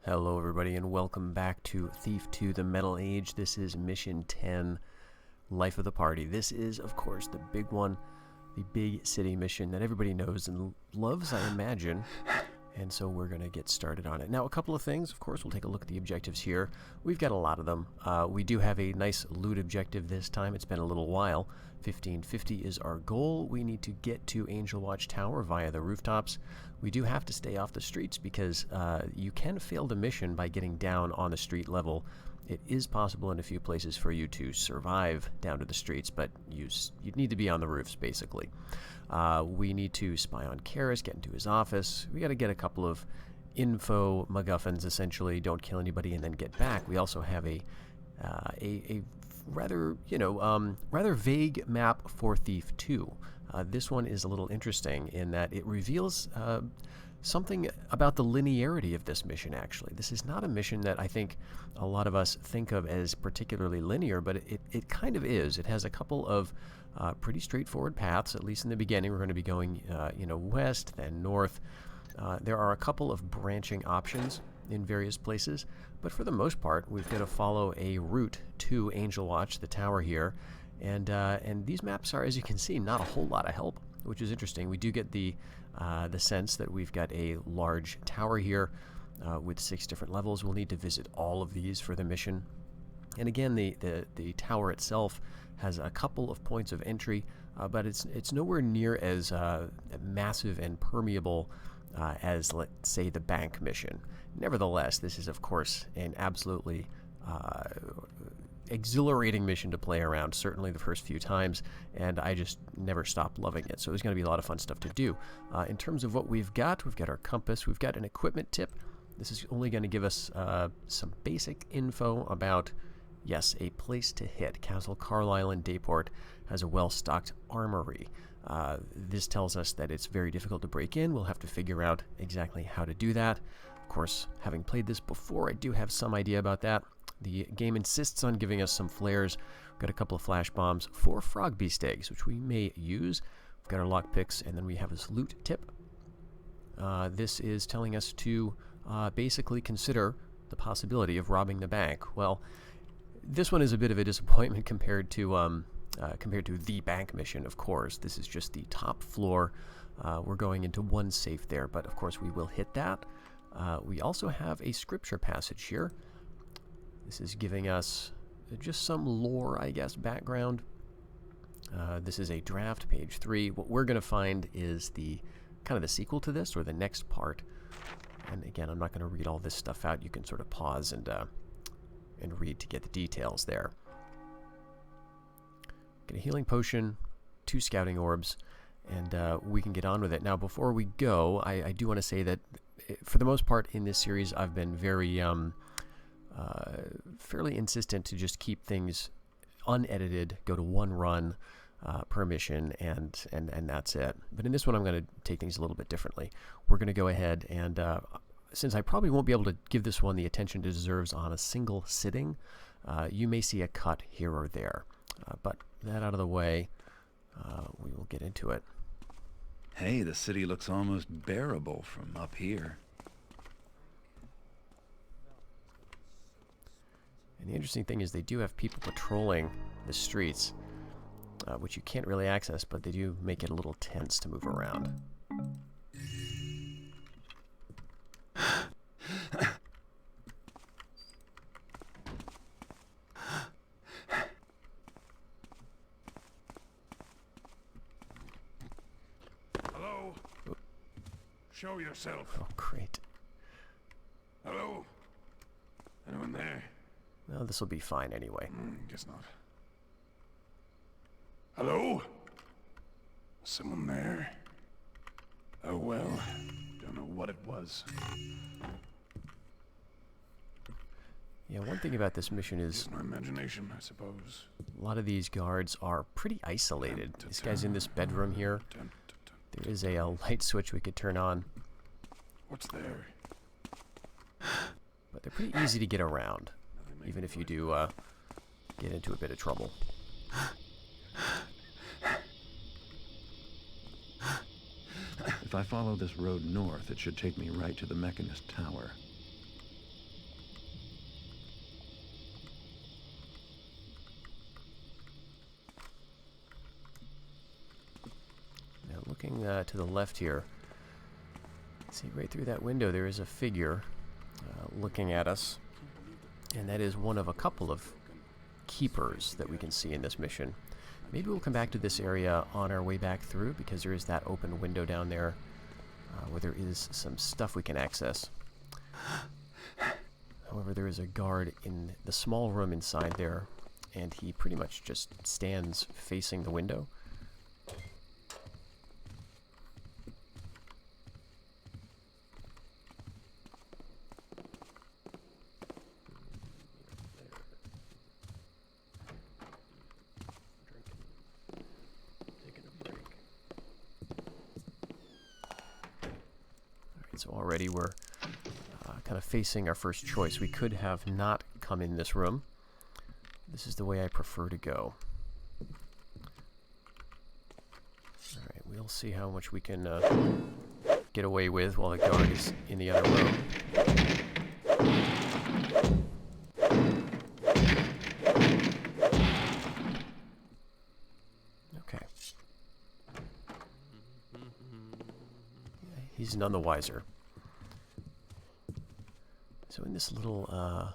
Hello everybody and welcome back to Thief 2 The Metal Age. This is Mission 10, Life of the Party. This is, of course, the big one, the big city mission that everybody knows and loves, I imagine. And so we're going to get started on it. Now, a couple of things. Of course, we'll take a look at the objectives here. We've got a lot of them. We do have a nice loot objective this time. It's been a little while. 1550 is our goal. We need to get to Angelwatch Tower via the rooftops. We do have to stay off the streets because you can fail the mission by getting down on the street level. It is possible in a few places for you to survive down to the streets, but you'd need to be on the roofs, basically. We need to spy on Karras, get into his office. We got to get a couple of info MacGuffins, essentially. Don't kill anybody and then get back. We also have a rather, rather vague map for Thief 2. This one is a little interesting in that it reveals something about the linearity of this mission, actually. This is not a mission that I think a lot of us think of as particularly linear, but it kind of is. It has a couple of pretty straightforward paths, at least in the beginning. We're going to be going west, then north. There are a couple of branching options in various places, but for the most part, we've got to follow a route to Angelwatch, the tower here, and these maps are, as you can see, not a whole lot of help, which is interesting. We do get the sense that we've got a large tower here with 6 different levels. We'll need to visit all of these for the mission. And again, the tower itself has a couple of points of entry, but it's nowhere near as massive and permeable as, let's say, the bank mission. Nevertheless, this is, of course, an absolutely exhilarating mission to play around, certainly the first few times, and I just never stopped loving it. So there's going to be a lot of fun stuff to do. In terms of what we've got our compass, we've got an equipment tip. This is only going to give us some basic info about, yes, a place to hit. Castle Carlisle in Dayport has a well-stocked armory. This tells us that it's very difficult to break in. We'll have to figure out exactly how to do that. Of course, having played this before, I do have some idea about that. The game insists on giving us some flares. We've got a couple of flash bombs, 4 frog beast eggs, which we may use. We've got our lockpicks, and then we have this loot tip. This is telling us to basically consider the possibility of robbing the bank. Well, this one is a bit of a disappointment compared to the bank mission, of course. This is just the top floor. We're going into one safe there, but of course we will hit that. We also have a scripture passage here. This is giving us just some lore, I guess, background. This is a draft, page 3. What we're going to find is the kind of the sequel to this, or the next part. And again, I'm not going to read all this stuff out. You can sort of pause and read to get the details there. Get a healing potion, 2 scouting orbs, and we can get on with it. Now, before we go, I do want to say that for the most part in this series, I've been very fairly insistent to just keep things unedited, go to 1 run per mission, and that's it. But in this one, I'm going to take things a little bit differently. We're going to go ahead and, since I probably won't be able to give this one the attention it deserves on a single sitting, you may see a cut here or there. But that out of the way, we will get into it. Hey, the city looks almost bearable from up here. And the interesting thing is they do have people patrolling the streets, which you can't really access, but they do make it a little tense to move around. Hello? Show yourself. Oh, great. Hello? Anyone there? Well, this will be fine anyway. Guess not. Hello? Someone there? Oh well, don't know what it was. Yeah, one thing about this mission is Use my imagination, I suppose. a lot of these guards are pretty isolated. This guy's in this bedroom here. There is a light switch we could turn on, What's there? but they're pretty easy to get around, even if you do get into a bit of trouble. If I follow this road north, it should take me right to the Mechanist Tower. to the left here. See, right through that window there is a figure looking at us. And that is one of a couple of keepers that we can see in this mission. Maybe we'll come back to this area on our way back through, because there is that open window down there where there is some stuff we can access. However, there is a guard in the small room inside there, and he pretty much just stands facing the window. So already we're kind of facing our first choice. We could have not come in this room. This is the way I prefer to go. Alright, we'll see how much we can get away with while the guard is in the other room. Okay. He's none the wiser. So in this little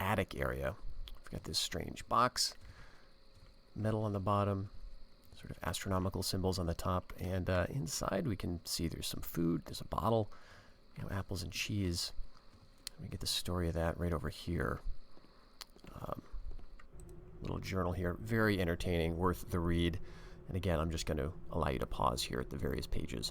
attic area, we've got this strange box, metal on the bottom, sort of astronomical symbols on the top, and inside we can see there's some food, there's a bottle, you know, apples and cheese. Let me get the story of that right over here. Little journal here, very entertaining, worth the read. And again, I'm just going to allow you to pause here at the various pages.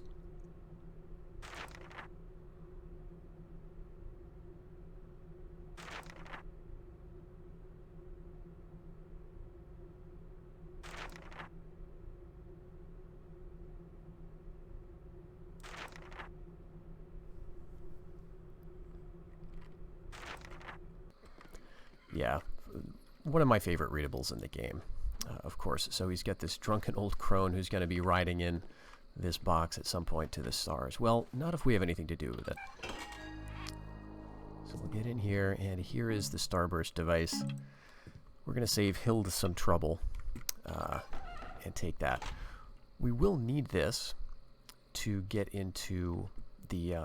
Yeah, one of my favorite readables in the game, of course. So he's got this drunken old crone who's going to be riding in this box at some point to the stars. Well, not if we have anything to do with it. So we'll get in here, and here is the starburst device. We're going to save Hild some trouble and take that. We will need this to get into the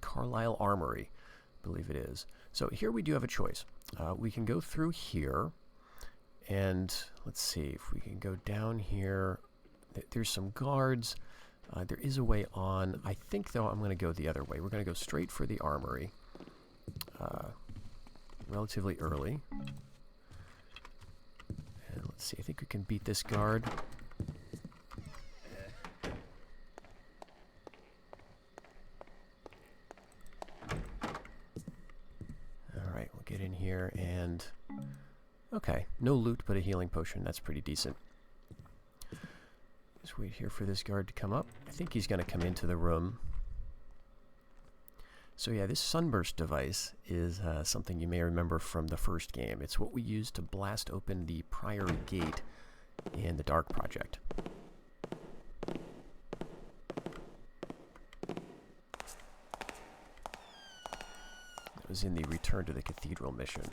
Carlisle Armory, I believe it is. So here we do have a choice. We can go through here, and let's see if we can go down here. There's some guards. There is a way on. I think, though, I'm going to go the other way. We're going to go straight for the armory relatively early. And let's see. I think we can beat this guard. Get in here and... Okay, no loot but a healing potion. That's pretty decent. Just wait here for this guard to come up. I think he's going to come into the room. So yeah, this sunburst device is something you may remember from the first game. It's what we used to blast open the Priory Gate in the Dark Project. Was in the Return to the Cathedral mission.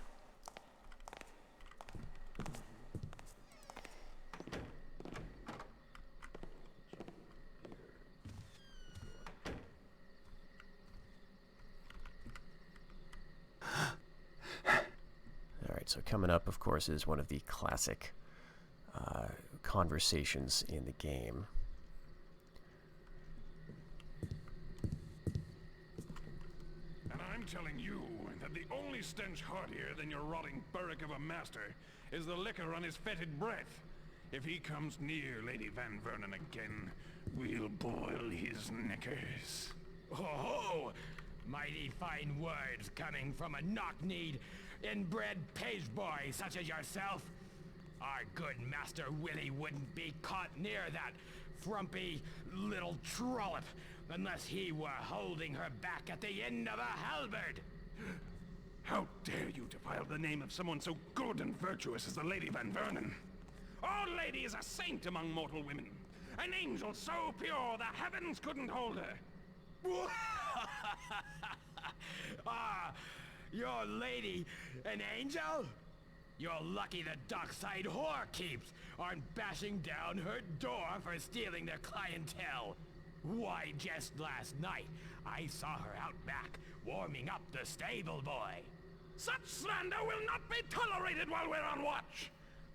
Alright, so coming up, of course, is one of the classic conversations in the game. Telling you that the only stench heartier than your rotting burrick of a master is the liquor on his fetid breath. If he comes near Lady Van Vernon again, we'll boil his knickers. Oh, mighty fine words coming from a knock-kneed, inbred page boy such as yourself. Our good Master Willie wouldn't be caught near that frumpy little trollop unless he were holding her back at the end of a halberd. How dare you defile the name of someone so good and virtuous as the Lady Van Vernon? Our lady is a saint among mortal women. An angel so pure the heavens couldn't hold her. Ah, your lady, an angel? You're lucky the dockside whore keeps aren't bashing down her door for stealing their clientele. Why, just last night, I saw her out back, warming up the stable boy. Such slander will not be tolerated while we're on watch.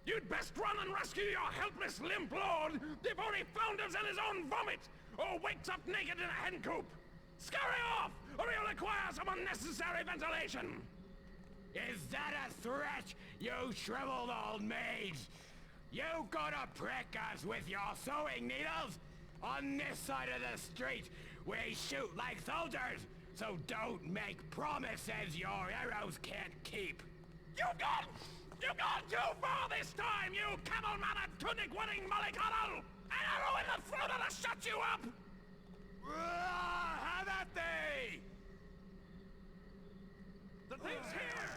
You'd best run and rescue your helpless limp lord before he flounders in his own vomit, or wakes up naked in a hen coop. Scurry off, or you'll require some unnecessary ventilation. Is that a threat, you shriveled old maid? You gonna prick us with your sewing needles? On this side of the street, we shoot like soldiers, so don't make promises your arrows can't keep. You've gone too far this time, you camel-mannered, tunic-wearing mollycoddle! An arrow in the throat that'll shut you up! Have at thee! The thing's here!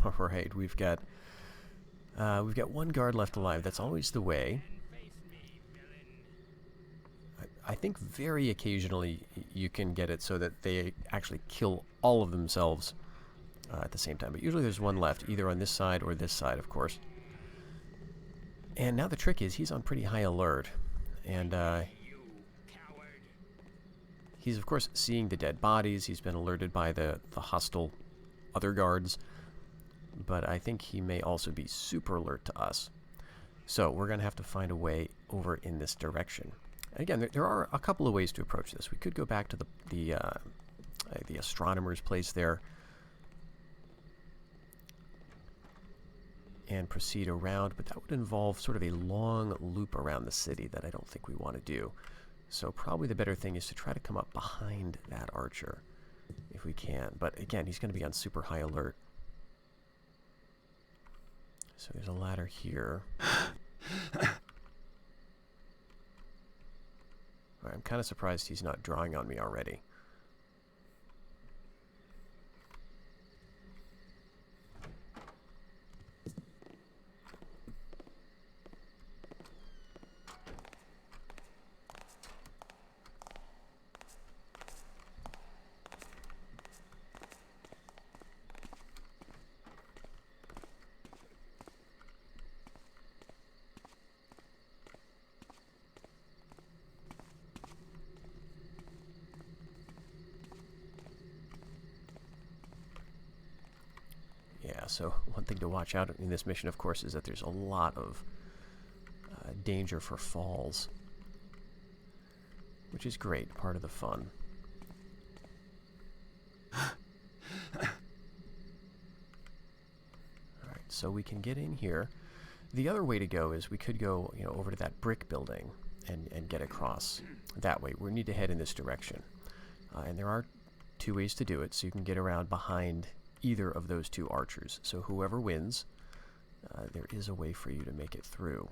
All right, we've got one guard left alive. That's always the way. I think very occasionally you can get it so that they actually kill all of themselves at the same time. But usually there's one left, either on this side or this side, of course. And now the trick is he's on pretty high alert. And he's, of course, seeing the dead bodies. He's been alerted by the hostile other guards. But I think he may also be super alert to us. So we're going to have to find a way over in this direction. And again, there are a couple of ways to approach this. We could go back to the astronomer's place there and proceed around, but that would involve sort of a long loop around the city that I don't think we want to do. So probably the better thing is to try to come up behind that archer if we can. But again, he's going to be on super high alert. So there's a ladder here. Right, I'm kind of surprised he's not drawing on me already. So one thing to watch out in this mission, of course, is that there's a lot of danger for falls, which is great, part of the fun. Alright, so we can get in here. The other way to go is we could go, over to that brick building and get across that way. We need to head in this direction. And there are two ways to do it, so you can get around behind either of those two archers. So whoever wins, there is a way for you to make it through.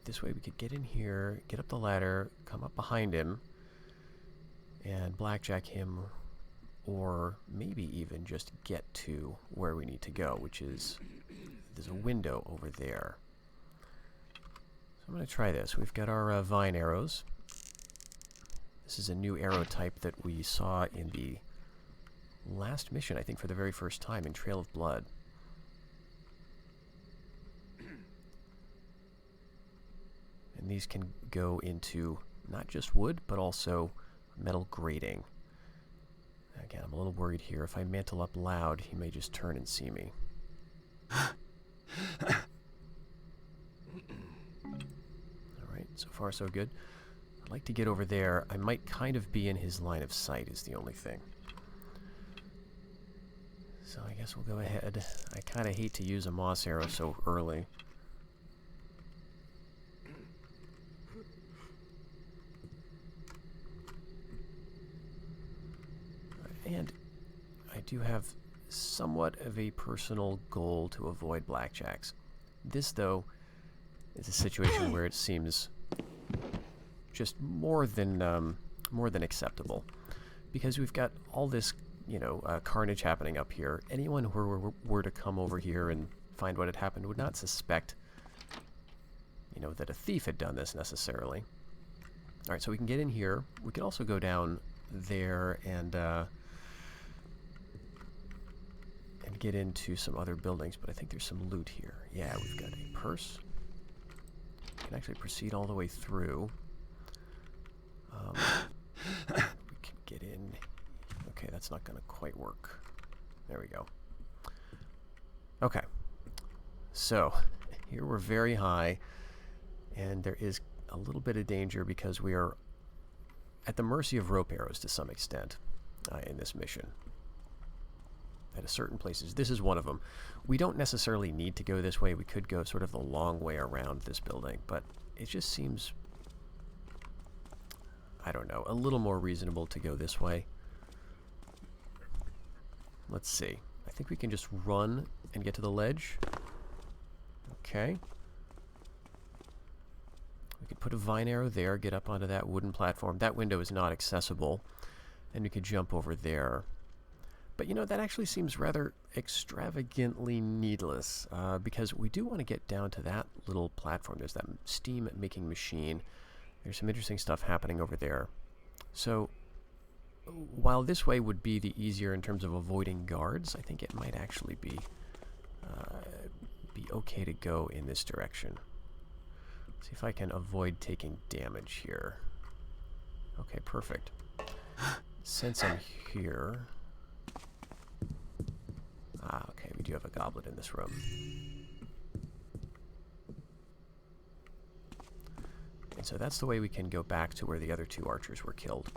This way we could get in here, get up the ladder, come up behind him, and blackjack him, or maybe even just get to where we need to go, which is, there's a window over there. So I'm going to try this. We've got our vine arrows. This is a new arrow type that we saw in the last mission, I think, for the very first time in Trail of Blood. And these can go into not just wood, but also metal grating. Again, I'm a little worried here. If I mantle up loud, he may just turn and see me. Alright, so far so good. I'd like to get over there. I might kind of be in his line of sight is the only thing. So I guess we'll go ahead. I kind of hate to use a moss arrow so early. And I do have somewhat of a personal goal to avoid blackjacks. This, though, is a situation where it seems just more than acceptable. Because we've got all this carnage happening up here. Anyone who were to come over here and find what had happened, would not suspect, you know, that a thief had done this necessarily. All right, so we can get in here. We can also go down there and get into some other buildings, but I think there's some loot here. Yeah, we've got a purse. We can actually proceed all the way through. We can get in. Okay, that's not going to quite work. There we go. Okay. So, here we're very high, and there is a little bit of danger because we are at the mercy of rope arrows to some extent in this mission. At certain places, this is one of them. We don't necessarily need to go this way. We could go sort of the long way around this building, but it just seems, I don't know, a little more reasonable to go this way. Let's see. I think we can just run and get to the ledge. Okay. We could put a vine arrow there, get up onto that wooden platform. That window is not accessible, and we could jump over there. But, you know, that actually seems rather extravagantly needless, because we do want to get down to that little platform. There's that steam-making machine. There's some interesting stuff happening over there. So, while this way would be the easier in terms of avoiding guards, I think it might actually be okay to go in this direction. See if I can avoid taking damage here. Okay, perfect. Since I'm here... Ah, okay, we do have a goblet in this room. And so that's the way we can go back to where the other two archers were killed.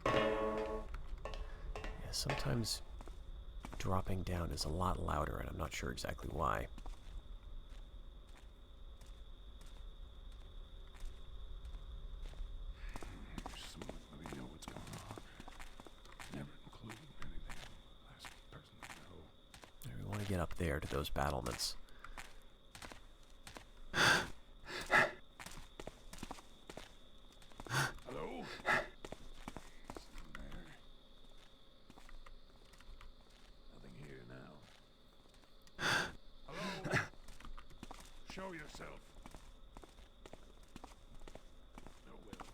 Yeah, sometimes dropping down is a lot louder, and I'm not sure exactly why. Let me know what's going on. Never include anything. Last person to know. We want to get up there to those battlements. Hello? There. Nothing here now. Hello? Show yourself. No will.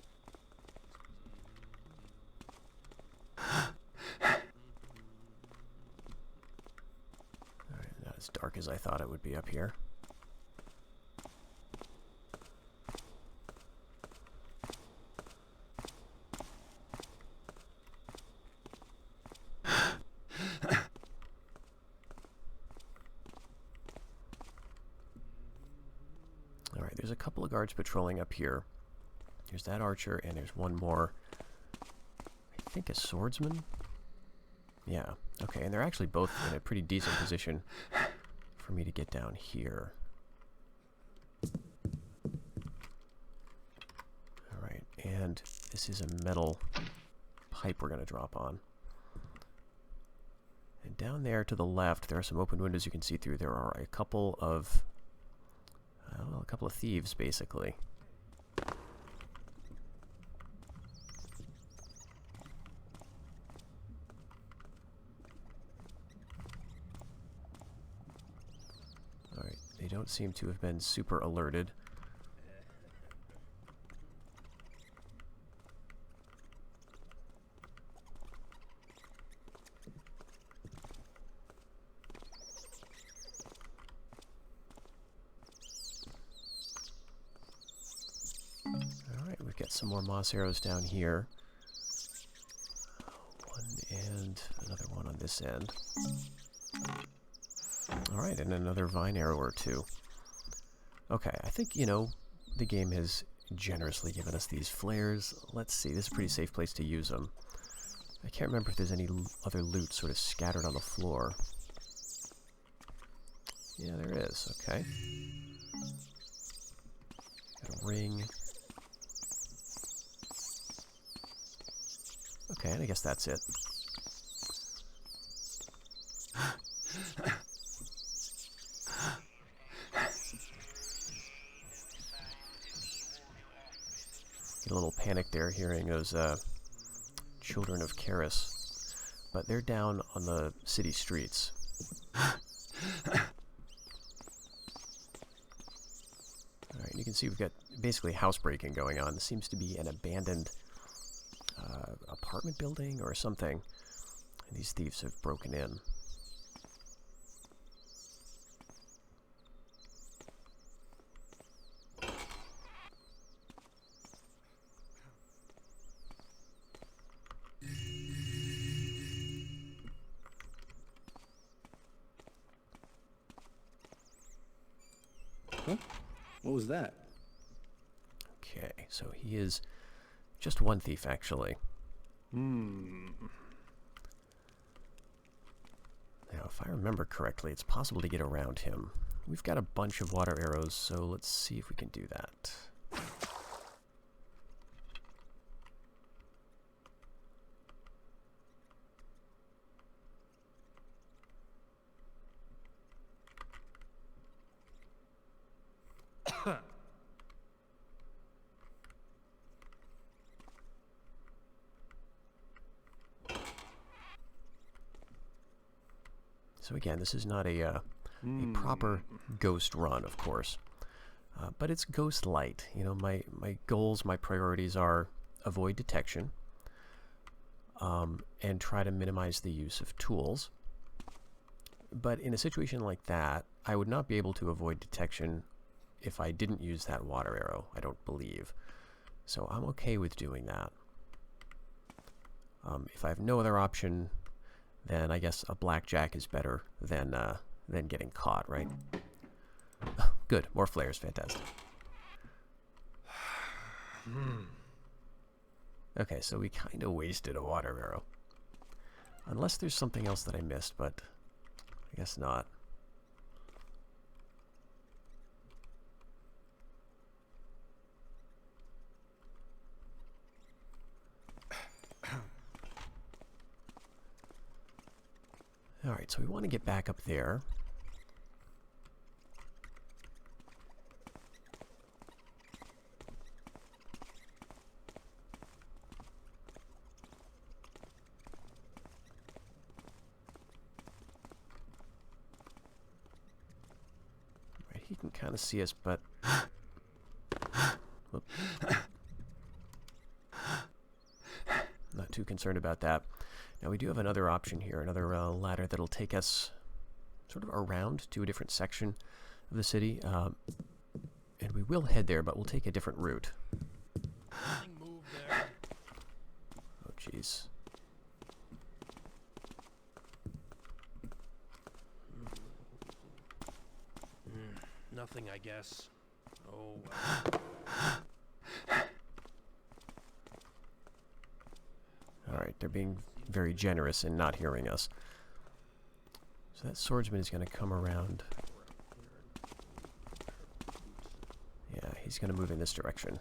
Alright, not as dark as I thought it would be up here. Alright, there's a couple of guards patrolling up here. There's that archer, and there's one more. I think a swordsman? Yeah, okay, and they're actually both in a pretty decent position for me to get down here. Alright, and this is a metal pipe we're going to drop on. And down there to the left, there are some open windows you can see through. There are a couple of thieves, basically. Alright, they don't seem to have been super alerted. Alright, we've got some more moss arrows down here. One and another one on this end. Alright, and another vine arrow or two. Okay, I think, you know, the game has generously given us these flares. Let's see, this is a pretty safe place to use them. I can't remember if there's any other loot sort of scattered on the floor. Yeah, there is, okay. Got a ring. Okay, and I guess that's it. Get a little panic there hearing those children of Karras. but they're down on the city streets. Alright, you can see we've got basically housebreaking going on. This seems to be an abandoned apartment building or something. And these thieves have broken in. Huh? What was that? Okay, so he is just one thief, actually. Now, if I remember correctly, it's possible to get around him. We've got a bunch of water arrows, so let's see if we can do that. So again, this is not a proper ghost run, of course, but it's ghost light. You know, my goals, my priorities are avoid detection, and try to minimize the use of tools. But in a situation like that, I would not be able to avoid detection if I didn't use that water arrow, I don't believe. So I'm okay with doing that. If I have no other option, then I guess a blackjack is better than getting caught, right? Good, more flares, fantastic. Okay, so we kind of wasted a water arrow. Unless there's something else that I missed, but I guess not. Alright, so we want to get back up there. Right, he can kind of see us, but... Not too concerned about that. Now we do have another option here, another ladder that'll take us sort of around to a different section of the city. And we will head there, but we'll take a different route. Move there. Oh, jeez. Nothing, I guess. Oh, Alright, they're being very generous in not hearing us. So that swordsman is going to come around. Yeah, he's going to move in this direction.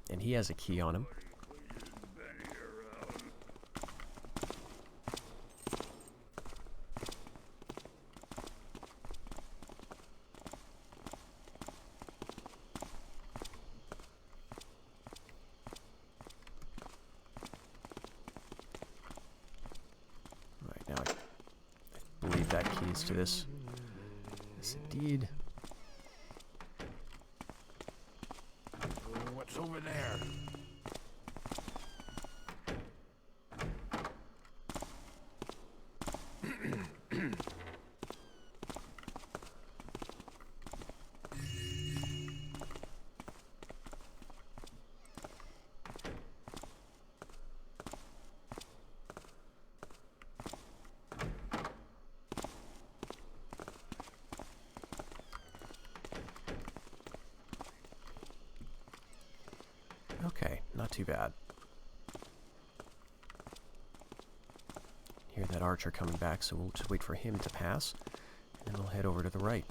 And he has a key on him. To this. Yes, indeed. what's over there? Okay, not too bad. Hear that archer coming back, so we'll just wait for him to pass, and then we'll head over to the right.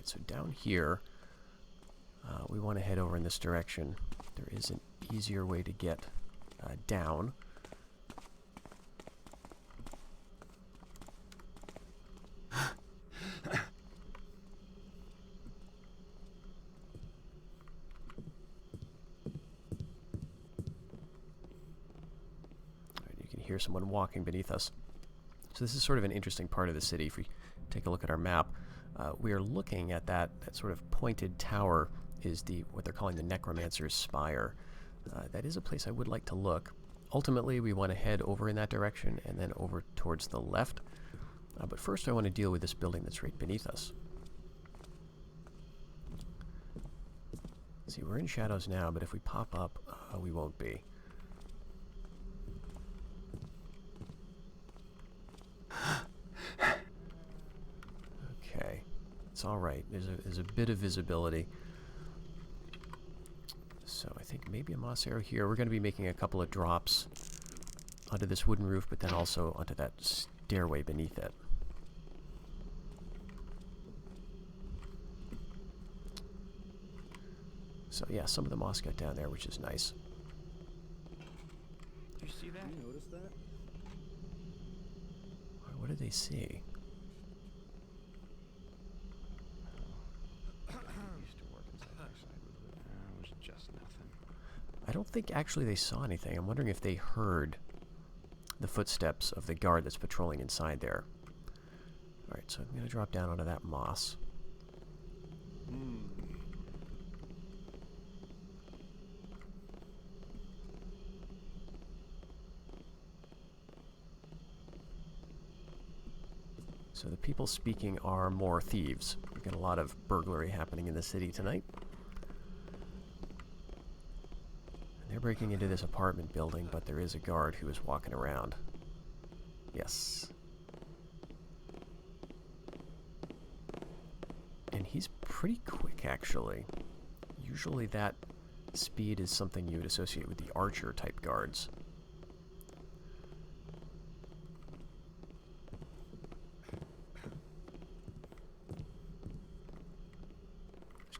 So down here, we want to head over in this direction. There is an easier way to get down. You can hear someone walking beneath us. So this is sort of an interesting part of the city. If we take a look at our map, we are looking at that sort of pointed tower is what they're calling the Necromancer's Spire. That is a place I would like to look. Ultimately, we want to head over in that direction and then over towards the left. But first I want to deal with this building that's right beneath us. See, we're in shadows now, but if we pop up, we won't be. Okay, it's all right. There's a bit of visibility. So I think maybe a moss arrow here. We're going to be making a couple of drops onto this wooden roof, but then also onto that stairway beneath it. So yeah, some of the moss got down there, which is nice. Did you see that? You notice that? What did they see? Used to work inside backside with it. It was just nothing. I don't think actually they saw anything. I'm wondering if they heard the footsteps of the guard that's patrolling inside there. Alright, so I'm going to drop down onto that moss. So the people speaking are more thieves. We've got a lot of burglary happening in the city tonight. And they're breaking into this apartment building, but there is a guard who is walking around. Yes. And he's pretty quick, actually. Usually that speed is something you would associate with the archer-type guards.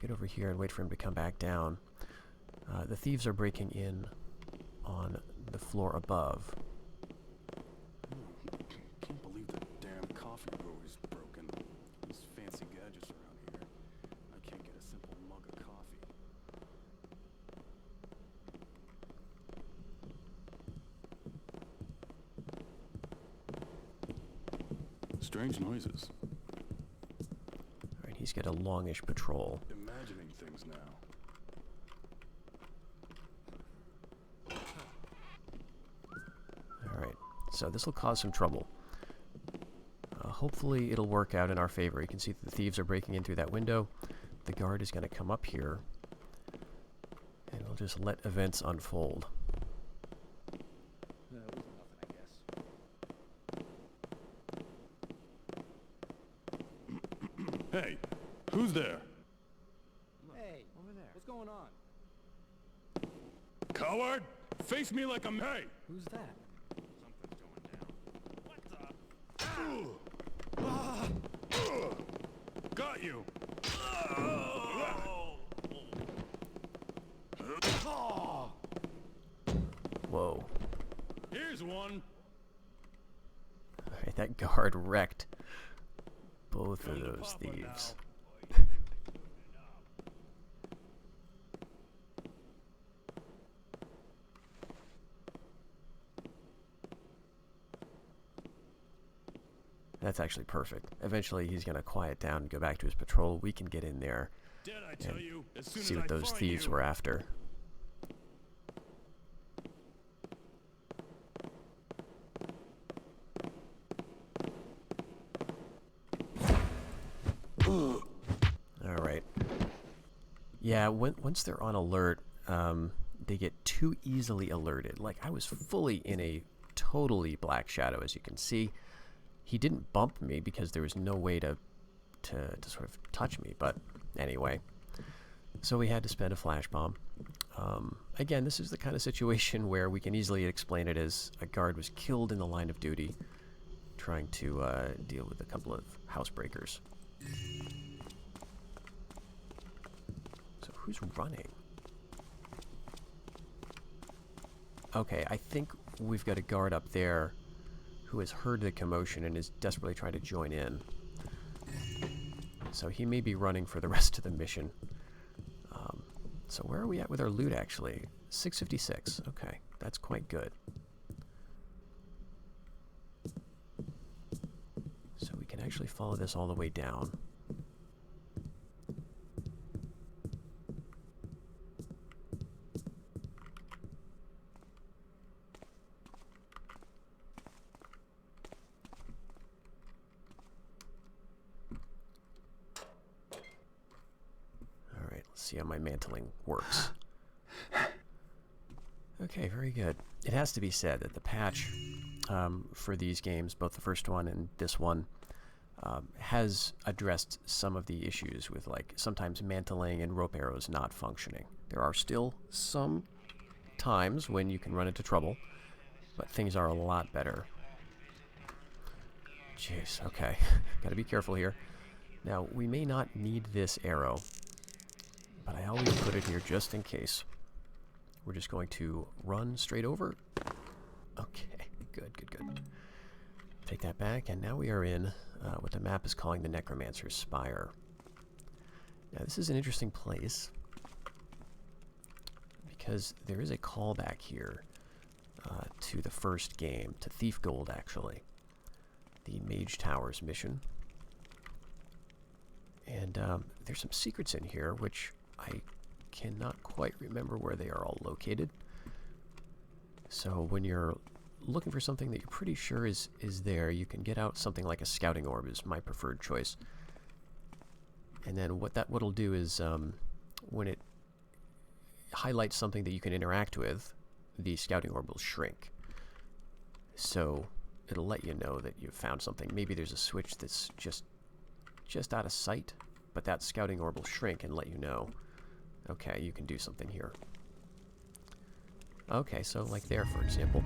Get over here and wait for him to come back down. The thieves are breaking in on the floor above. Can't believe the damn coffee brewer's broken. These fancy gadgets around here. I can't get a simple mug of coffee. Strange noises. Alright, he's got a longish patrol. Imagining things now. Alright, so this will cause some trouble. Hopefully it'll work out in our favor. You can see that the thieves are breaking in through that window. The guard is going to come up here. And we'll just let events unfold. That was nothing, I guess. Hey, who's there? Hey, over there. What's going on? Coward! Face me like I'm. Hey! Who's that? Got you! Whoa. Here's one! Alright, that guard wrecked both of those thieves. That's actually perfect. Eventually he's going to quiet down and go back to his patrol. We can get in there Did I tell you? As soon see as what I those find thieves you. were after. Alright. Yeah, once they're on alert, they get too easily alerted. Like, I was fully in a totally black shadow, as you can see. He didn't bump me because there was no way to sort of touch me, but anyway. So we had to spend a flash bomb. Again, this is the kind of situation where we can easily explain it as a guard was killed in the line of duty trying to deal with a couple of housebreakers. So who's running? Okay, I think we've got a guard up there who has heard the commotion and is desperately trying to join in. So he may be running for the rest of the mission. So where are we at with our loot, actually? 656. Okay, that's quite good. So we can actually follow this all the way down. See how my mantling works. Okay, very good. It has to be said that the patch for these games, both the first one and this one, has addressed some of the issues with, like, sometimes mantling and rope arrows not functioning. There are still some times when you can run into trouble, but things are a lot better. Jeez, okay. Gotta be careful here. Now, we may not need this arrow, but I always put it here just in case. We're just going to run straight over. Okay, good, good, good. Take that back, and now we are in what the map is calling the Necromancer's Spire. Now, this is an interesting place because there is a callback here to the first game, to Thief Gold, actually. The Mage Towers mission. And there's some secrets in here, which I cannot quite remember where they are all located. So when you're looking for something that you're pretty sure is there, you can get out something like a scouting orb is my preferred choice. And then what'll do is when it highlights something that you can interact with, the scouting orb will shrink. So it'll let you know that you've found something. Maybe there's a switch that's just out of sight, but that scouting orb will shrink and let you know, okay, you can do something here. Okay, so like there, for example.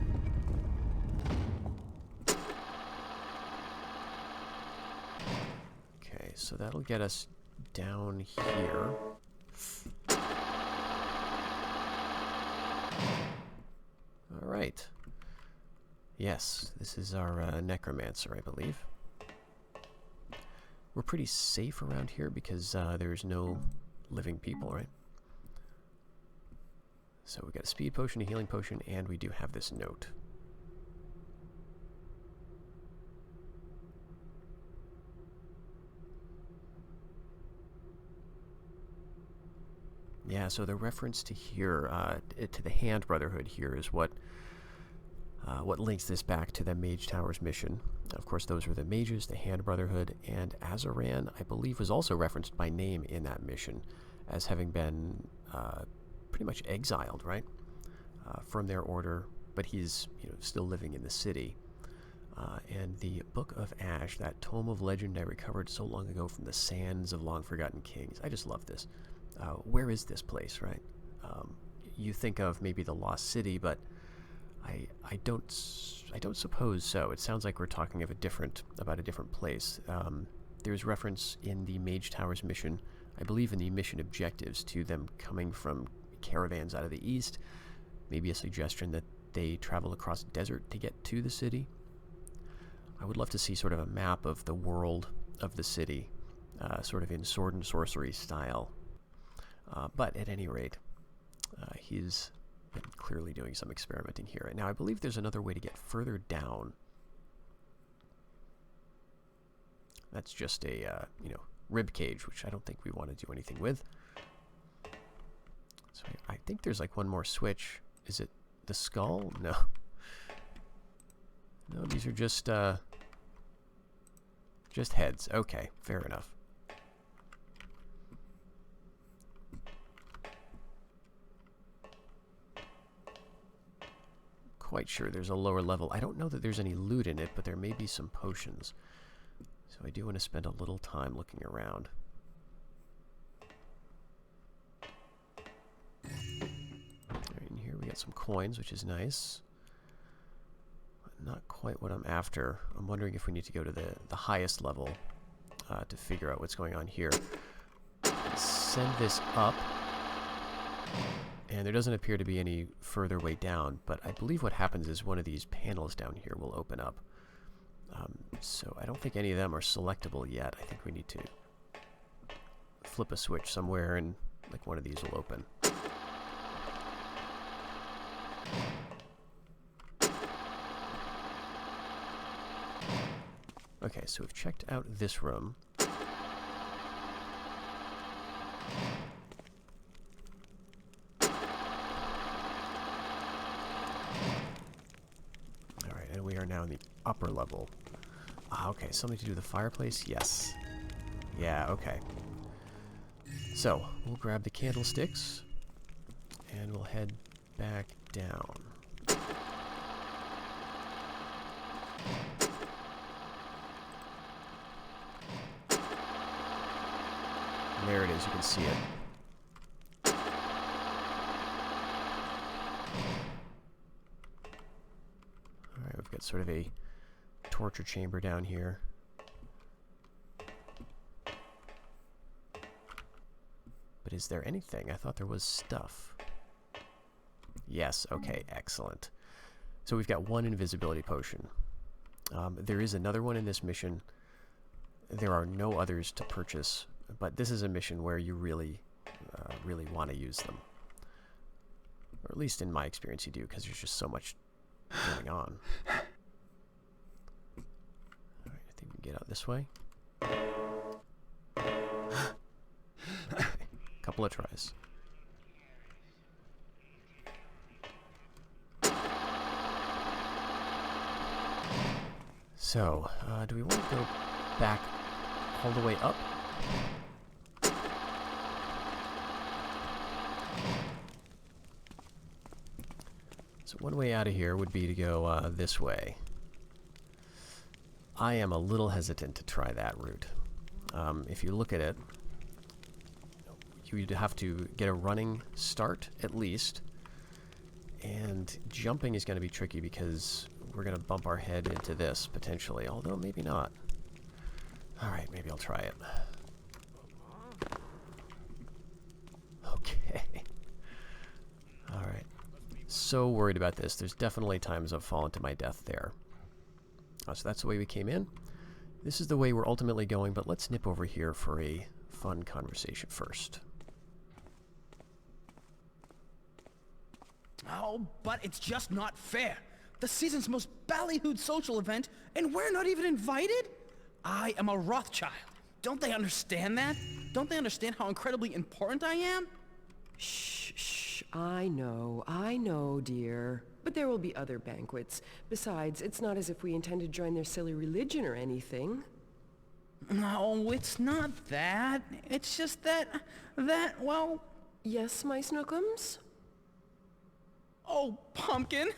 Okay, so that'll get us down here. All right. Yes, this is our Necromancer, I believe. We're pretty safe around here because there's no living people, right? So we've got a speed potion, a healing potion, and we do have this note. Yeah, so the reference to here, to the Hand Brotherhood here is what links this back to the Mage Towers mission. Of course, those were the mages, the Hand Brotherhood, and Azaran, I believe, was also referenced by name in that mission as having been pretty much exiled, right, from their order, but he's still living in the city. And the Book of Ash, that tome of legend I recovered so long ago from the sands of long-forgotten kings. I just love this. Where is this place, right? You think of maybe the Lost City, but I don't suppose so. It sounds like we're talking about a different place. There's reference in the Mage Towers mission, I believe in the mission objectives, to them coming from caravans out of the east. Maybe a suggestion that they travel across desert to get to the city. I would love to see sort of a map of the world of the city, sort of in sword and sorcery style. But at any rate, he's been clearly doing some experimenting here. Now, I believe there's another way to get further down. That's just a, rib cage, which I don't think we want to do anything with. So I think there's like one more switch. Is it the skull? No. No, these are just heads. Okay, fair enough. Quite sure there's a lower level. I don't know that there's any loot in it, but there may be some potions. So I do want to spend a little time looking around. Right, in here we got some coins, which is nice. But not quite what I'm after. I'm wondering if we need to go to the highest level to figure out what's going on here. Send this up. And there doesn't appear to be any further way down, but I believe what happens is one of these panels down here will open up. So I don't think any of them are selectable yet. I think we need to flip a switch somewhere and like one of these will open. Okay, so we've checked out this room. Alright, and we are now in the upper level. Ah, okay, something to do with the fireplace? Yes. Yeah, okay. So, we'll grab the candlesticks, and we'll head back down. And there it is, you can see it. Alright, we've got sort of a torture chamber down here. But is there anything? I thought there was stuff. Yes, okay, excellent. So we've got one invisibility potion. There is another one in this mission. There are no others to purchase, but this is a mission where you really want to use them. Or at least in my experience you do, because there's just so much going on. Alright, I think we can get out this way. Okay, couple of tries. So, do we want to go back all the way up? So one way out of here would be to go this way. I am a little hesitant to try that route. If you look at it, you'd have to get a running start at least, and jumping is going to be tricky because we're going to bump our head into this potentially, although maybe not. Alright, maybe I'll try it. Okay. Alright. So worried about this. There's definitely times I've fallen to my death there. So that's the way we came in. This is the way we're ultimately going, but let's nip over here for a fun conversation first. Oh, but it's just not fair. The season's most ballyhooed social event, and we're not even invited? I am a Rothschild. Don't they understand that? Don't they understand how incredibly important I am? Shh, shh. I know, dear. But there will be other banquets. Besides, it's not as if we intend to join their silly religion or anything. No, it's not that. It's just that, well... Yes, my snookums? Oh, Pumpkin!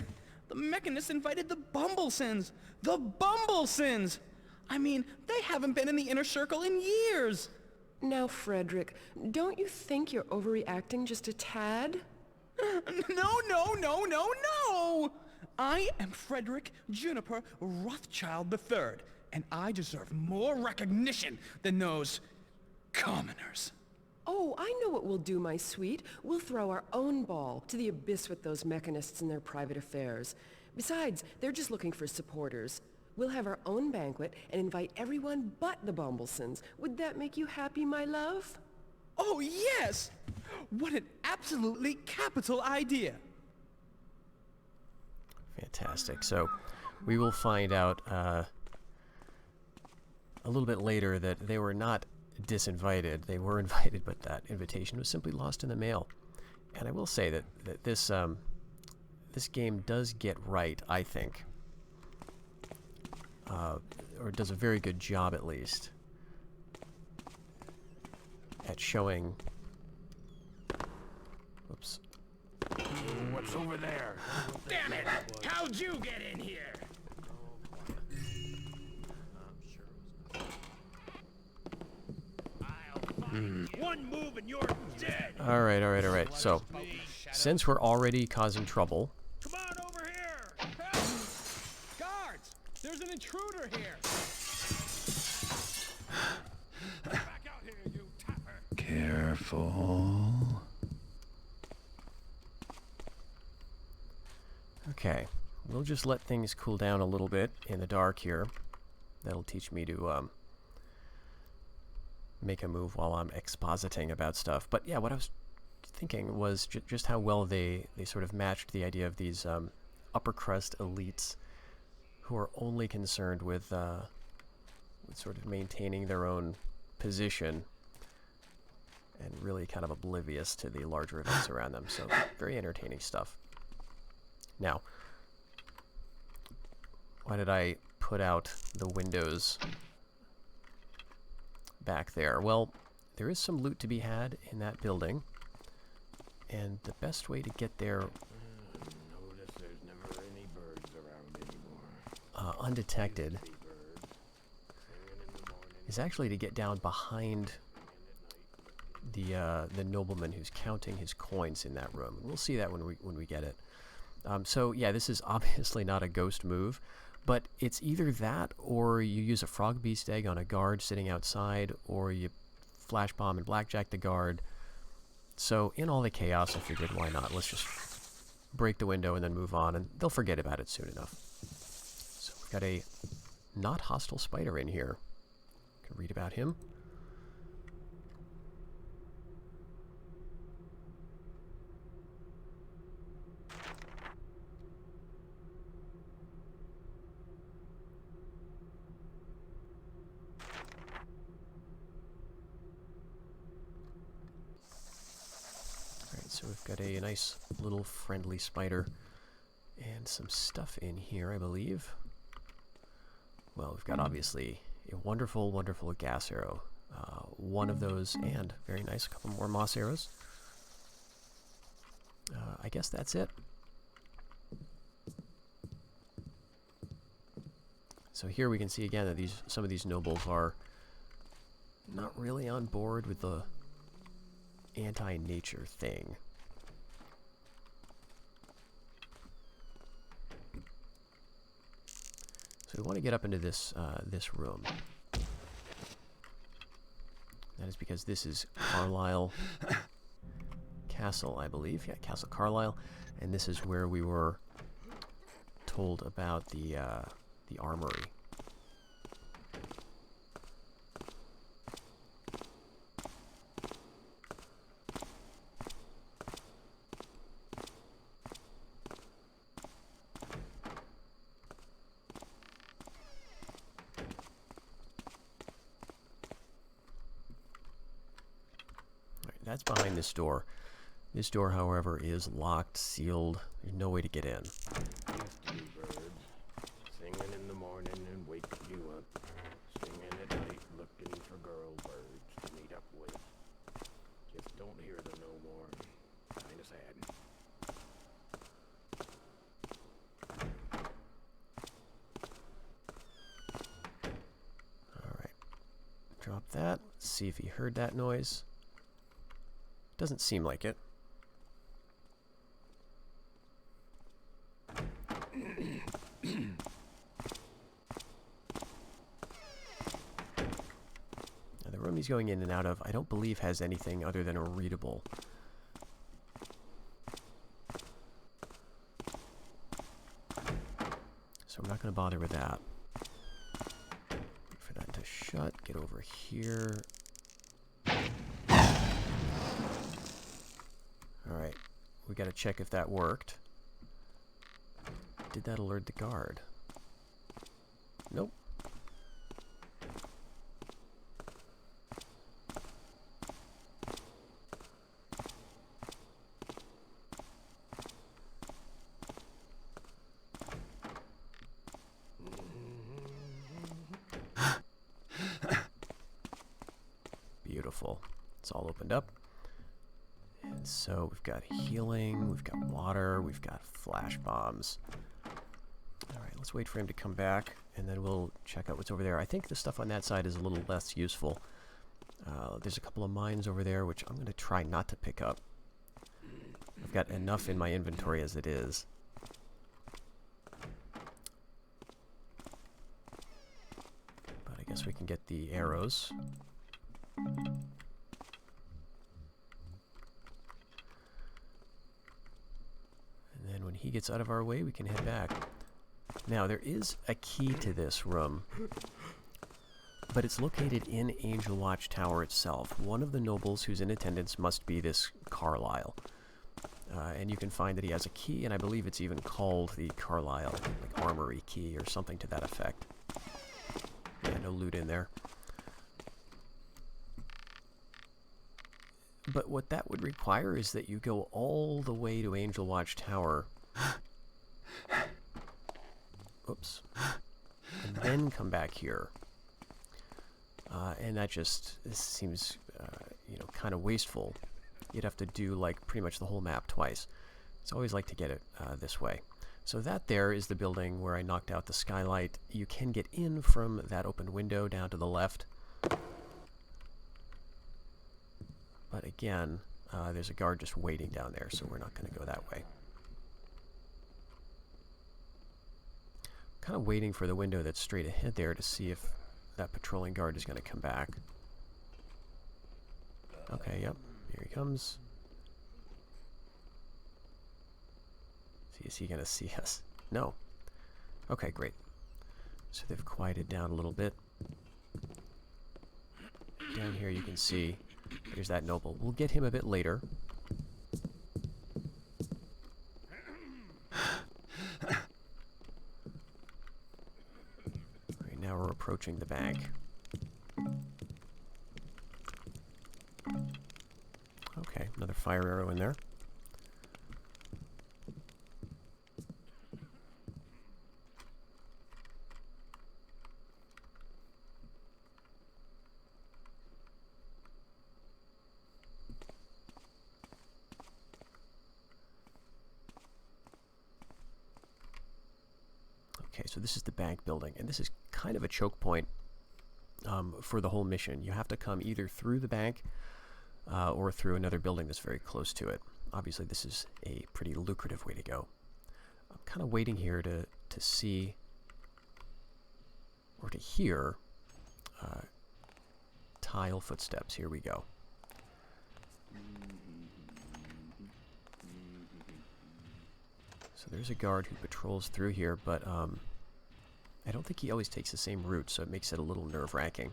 The Mechanists invited the Bumblesons! The Bumblesons! I mean, they haven't been in the inner circle in years! Now, Frederick, don't you think you're overreacting just a tad? No! I am Frederick Juniper Rothschild III, and I deserve more recognition than those commoners. Oh, I know what we'll do, my sweet. We'll throw our own ball to the abyss with those Mechanists and their private affairs. Besides, they're just looking for supporters. We'll have our own banquet and invite everyone but the Bumblesons. Would that make you happy, my love? Oh, yes! What an absolutely capital idea! Fantastic. So, we will find out a little bit later that they were not disinvited. They were invited, but that invitation was simply lost in the mail. And I will say that this this game does get right, I think, or does a very good job at least at showing. Oops. What's over there? Damn it! How'd you get in here? One move and you're dead. All right. So, since we're already causing trouble, Come on over here. Help! Guards! There's an intruder here! Back out here, you tapper! Careful. Okay, we'll just let things cool down a little bit in the dark here. That'll teach me to make a move while I'm expositing about stuff. But yeah, what I was thinking was just how well they sort of matched the idea of these upper crust elites who are only concerned with sort of maintaining their own position and really kind of oblivious to the larger events around them. So very entertaining stuff. Now, why did I put out the windows back there? Well, there is some loot to be had in that building, and the best way to get there Notice there's never any birds around anymore. undetected is actually to get down behind the nobleman who's counting his coins in that room. We'll see that when we get it. So yeah, this is obviously not a ghost move, but it's either that or you use a frog beast egg on a guard sitting outside, or you flash bomb and blackjack the guard. So in all the chaos, I figured, why not? Let's just break the window and then move on, and they'll forget about it soon enough. So we've got a not hostile spider in here. Can read about him. So we've got a nice little friendly spider and some stuff in here, I believe. Well, we've got obviously a wonderful, wonderful gas arrow. One of those, and very nice, a couple more moss arrows. I guess that's it. So here we can see again that some of these nobles are not really on board with the anti-nature thing. So we want to get up into this this room. That is because this is Carlisle Castle, I believe. Yeah, Castle Carlisle, and this is where we were told about the armory. That's behind this door. This door, however, is locked, sealed. There's no way to get in. Used to be birds, singing in the morning and waking you up, singing at night, looking for girl birds to meet up with. Just don't hear them no more. Kinda sad. Alright. Drop that. Let's see if he heard that noise. Doesn't seem like it. Now, the room he's going in and out of, I don't believe has anything other than a readable. So I'm not going to bother with that. Wait for that to shut. Get over here. Alright, we gotta check if that worked. Did that alert the guard? Nope. Beautiful. It's all opened up. And so we've got healing, we've got water, we've got flash bombs. Alright, let's wait for him to come back, and then we'll check out what's over there. I think the stuff on that side is a little less useful. There's a couple of mines over there, which I'm going to try not to pick up. I've got enough in my inventory as it is. But I guess we can get the arrows. And then when when he gets out of our way, we can head back. Now, there is a key to this room, but it's located in Angelwatch Tower itself. One of the nobles who's in attendance must be this Carlisle. And you can find that he has a key, and I believe it's even called the Carlisle, like, armory key or something to that effect. Yeah, no loot in there. But what that would require is that you go all the way to Angelwatch Tower. Oops. And then come back here. And that just, this seems, you know, kind of wasteful. You'd have to do, like, pretty much the whole map twice. It's always like to get it this way. So that there is the building where I knocked out the skylight. You can get in from that open window down to the left. But again, there's a guard just waiting down there, so we're not going to go that way. Kind of waiting for the window that's straight ahead there to see if that patrolling guard is going to come back. Okay, yep, here he comes. Is he going to see us? No. Okay, great. So they've quieted down a little bit. Down here you can see there's that noble. We'll get him a bit later. Right, now we're approaching the bank. Okay, another fire arrow in there. Okay, so this is the bank building, and this is kind of a choke point for the whole mission. You have to come either through the bank or through another building that's very close to it. Obviously, this is a pretty lucrative way to go. I'm kind of waiting here to see or to hear tile footsteps. Here we go. So there's a guard who patrols through here, but I don't think he always takes the same route, so it makes it a little nerve-wracking.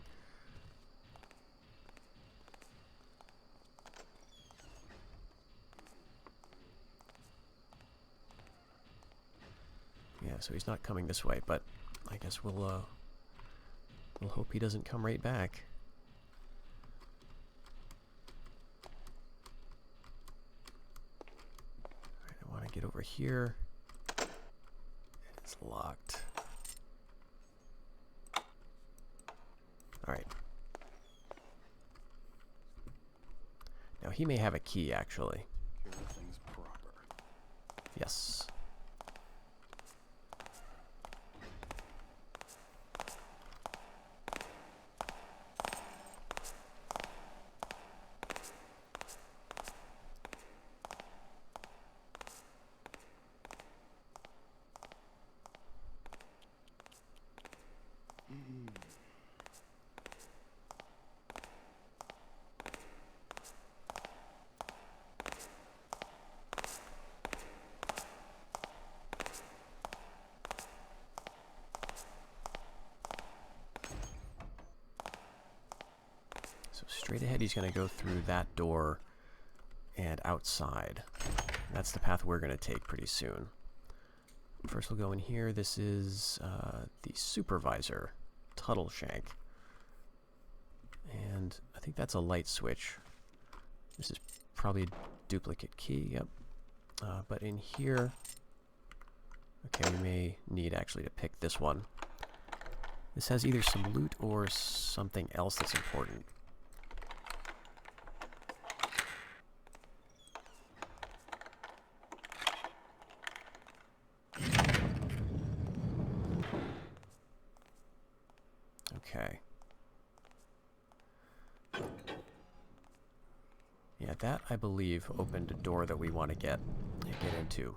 Yeah, so he's not coming this way, but I guess we'll hope he doesn't come right back. Alright, I want to get over here. It's locked. Alright. Now he may have a key, actually. Everything's proper. Yes. So straight ahead, he's going to go through that door and outside. That's the path we're going to take pretty soon. First we'll go in here. This is the supervisor, Tuttleshank. And I think that's a light switch. This is probably a duplicate key, yep. But in here, okay, we may need actually to pick this one. This has either some loot or something else that's important. Okay. Yeah, that, I believe, opened a door that we want to get into.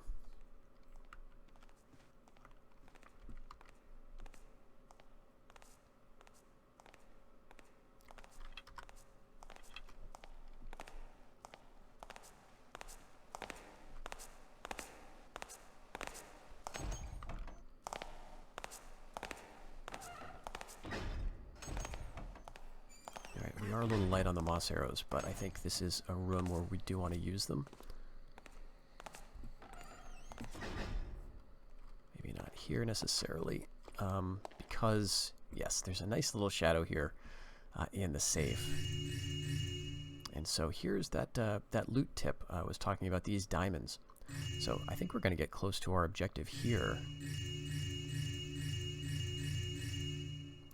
a little light on the moss arrows, but I think this is a room where we do want to use them. Maybe not here necessarily, because, yes, there's a nice little shadow here in the safe. And so here's that loot tip I was talking about, these diamonds. So I think we're going to get close to our objective here.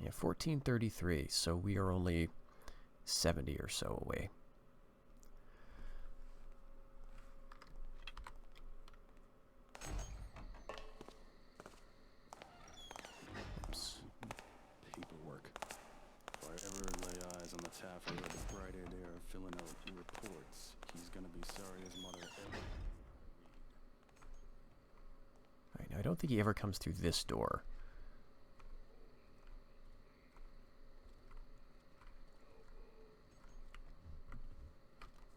Yeah, 1433, so we are only 70 or so away. Oops. Paperwork. If I ever lay eyes on the Taffer with the bright-eyed air of filling out reports, he's gonna be sorry his mother ever... Alright, now I don't think he ever comes through this door.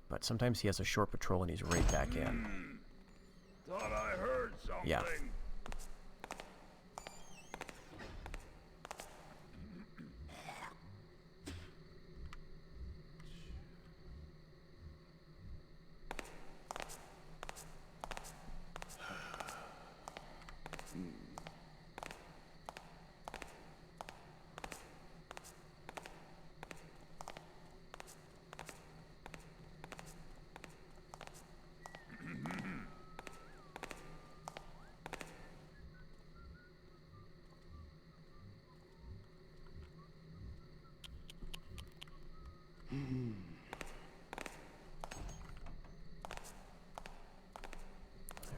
But sometimes he has a short patrol and he's right back in. Thought I heard something. Yeah.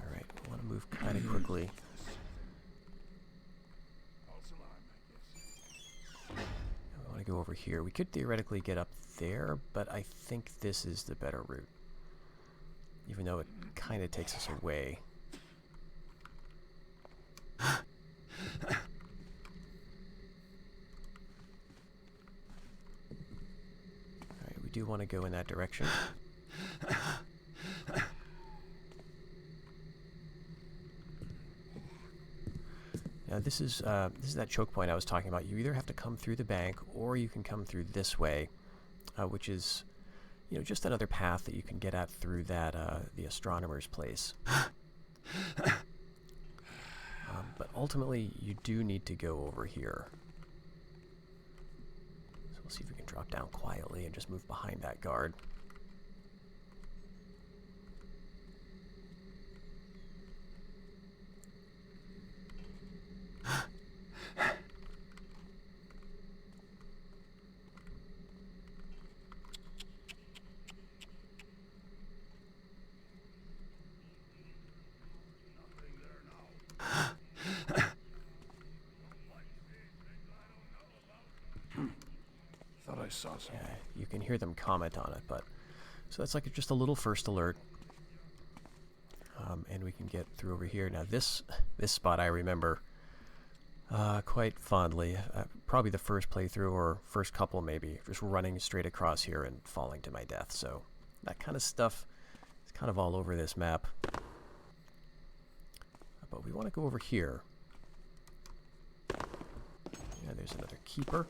Alright, we want to move kind of quickly. We want to go over here. We could theoretically get up there, but I think this is the better route. Even though it kind of takes us away. Alright, we do want to go in that direction. Now this is that choke point I was talking about. You either have to come through the bank, or you can come through this way, which is, you know, just another path that you can get at through that the astronomer's place. But ultimately, you do need to go over here. So we'll see if we can drop down quietly and just move behind that guard. Thought I saw something. Yeah, you can hear them comment on it, but so that's like just a little first alert, and we can get through over here. Now this spot I remember quite fondly. Probably the first playthrough or first couple, maybe, just running straight across here and falling to my death. So that kind of stuff is kind of all over this map. But we want to go over here. Yeah, there's another keeper.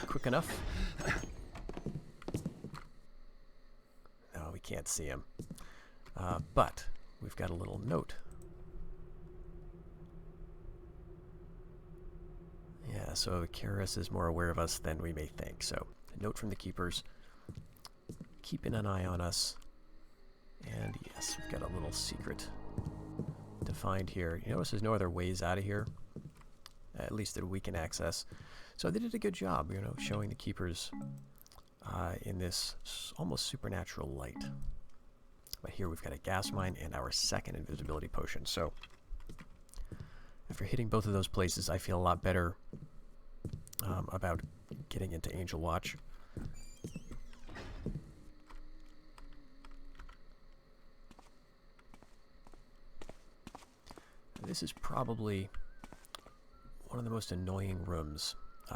Quick enough. No, we can't see him. But we've got a little note. Yeah, so Karras is more aware of us than we may think. So, a note from the keepers. Keeping an eye on us. And yes, we've got a little secret to find here. You notice there's no other ways out of here. At least that we can access. So they did a good job, you know, showing the keepers in this almost supernatural light. But here we've got a gas mine and our second invisibility potion. So after hitting both of those places, I feel a lot better about getting into Angelwatch. This is probably one of the most annoying rooms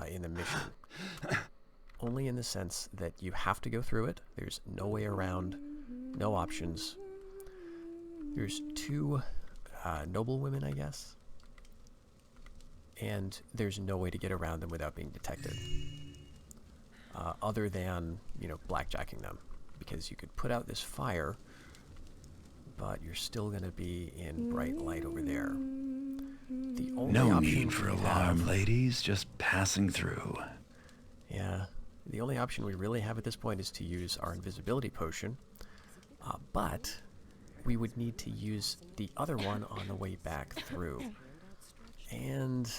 in the mission. Only in the sense that you have to go through it. There's no way around, no options. There's two noble women, I guess. And there's no way to get around them without being detected. other than, you know, blackjacking them. Because you could put out this fire, but you're still going to be in bright light over there. The only No option need for we alarm, have, ladies. Just passing through. yeah, the only option we really have at this point is to use our invisibility potion, but we would need to use the other one on the way back through. And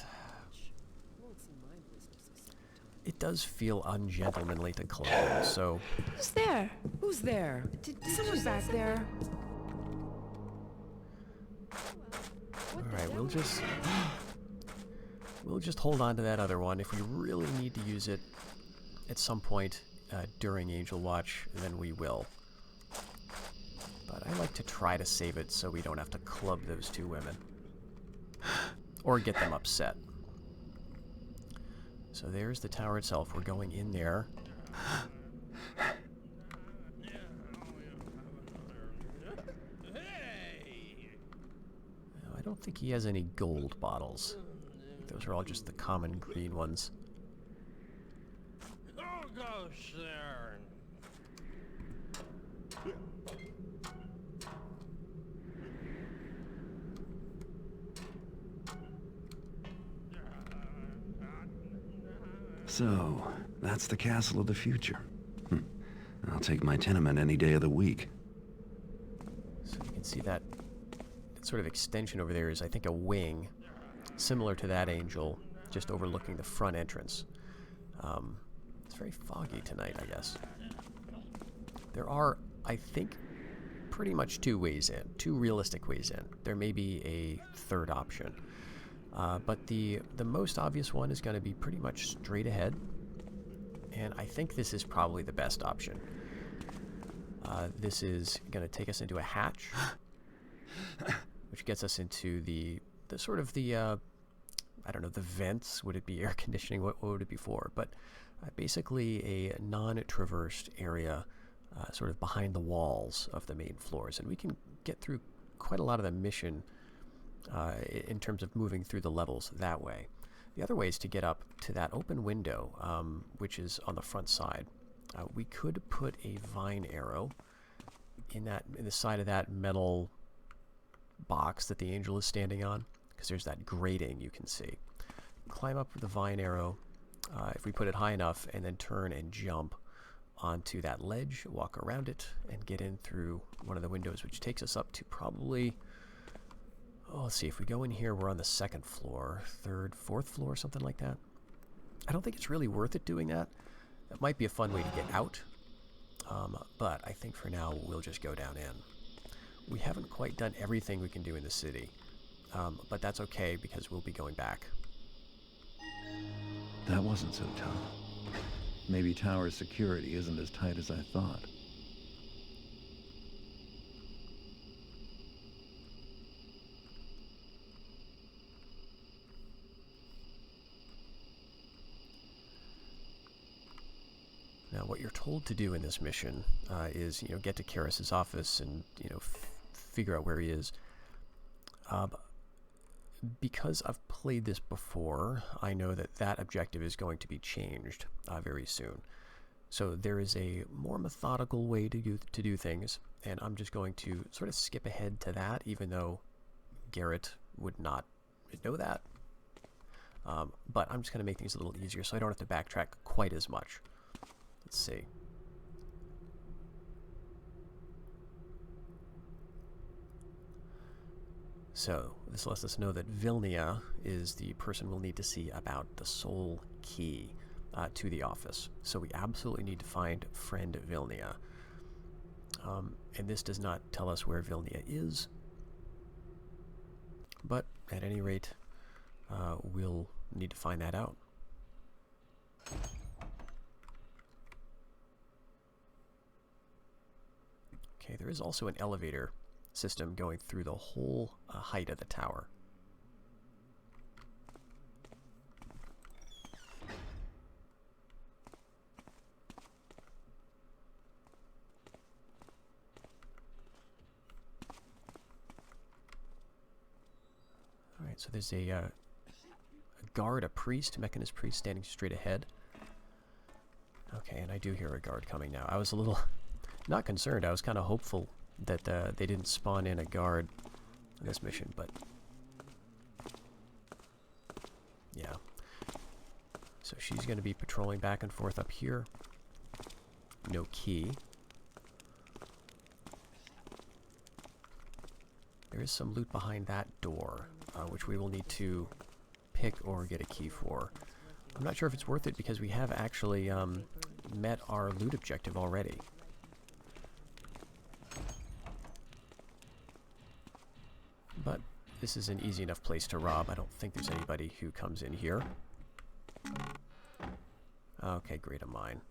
it does feel ungentlemanly to close, so... Who's there? Who's there? Someone back there. Alright, we'll just hold on to that other one. If we really need to use it at some point during Angelwatch, then we will. But I like to try to save it so we don't have to club those two women. Or get them upset. So there's the tower itself. We're going in there. I don't think he has any gold bottles. Those are all just the common green ones. Oh gosh, there. So, that's the castle of the future. I'll take my tenement any day of the week. So you can see that sort of extension over there is, I think, a wing, similar to that angel, just overlooking the front entrance. It's very foggy tonight, I guess. There are, I think, pretty much two ways in, two realistic ways in. There may be a third option. But the most obvious one is going to be pretty much straight ahead. And I think this is probably the best option. This is going to take us into a hatch, which gets us into the sort of the, I don't know, the vents. Would it be air conditioning? What would it be for? But basically a non-traversed area sort of behind the walls of the main floors. And we can get through quite a lot of the mission in terms of moving through the levels that way. The other way is to get up to that open window, which is on the front side. We could put a vine arrow in the side of that metal box that the angel is standing on, because there's that grating you can see. Climb up with the vine arrow, if we put it high enough, and then turn and jump onto that ledge, walk around it, and get in through one of the windows, which takes us up to probably... Oh, let's see, if we go in here, we're on the second floor, third, fourth floor, something like that. I don't think it's really worth it doing that. That might be a fun way to get out, but I think for now we'll just go down in. We haven't quite done everything we can do in the city, but that's okay because we'll be going back. That wasn't so tough. Maybe tower security isn't as tight as I thought. Now, what you're told to do in this mission is, get to Karras' office and, figure out where he is. Because I've played this before, I know that that objective is going to be changed very soon. So there is a more methodical way to do things, and I'm just going to sort of skip ahead to that, even though Garrett would not know that. But I'm just going to make things a little easier so I don't have to backtrack quite as much. Let's see. So, this lets us know that Vilnia is the person we'll need to see about the soul key to the office. So we absolutely need to find friend Vilnia. And this does not tell us where Vilnia is. But, at any rate, we'll need to find that out. Okay, there is also an elevator system going through the whole height of the tower. Alright, so there's a guard, a priest, Mechanist priest standing straight ahead. Okay, and I do hear a guard coming now. I was a little not concerned. I was kind of hopeful that they didn't spawn in a guard in this mission, but yeah. So she's going to be patrolling back and forth up here. No key. There is some loot behind that door, which we will need to pick or get a key for. I'm not sure if it's worth it because we have actually met our loot objective already. But this is an easy enough place to rob. I don't think there's anybody who comes in here. Okay, great, a mine.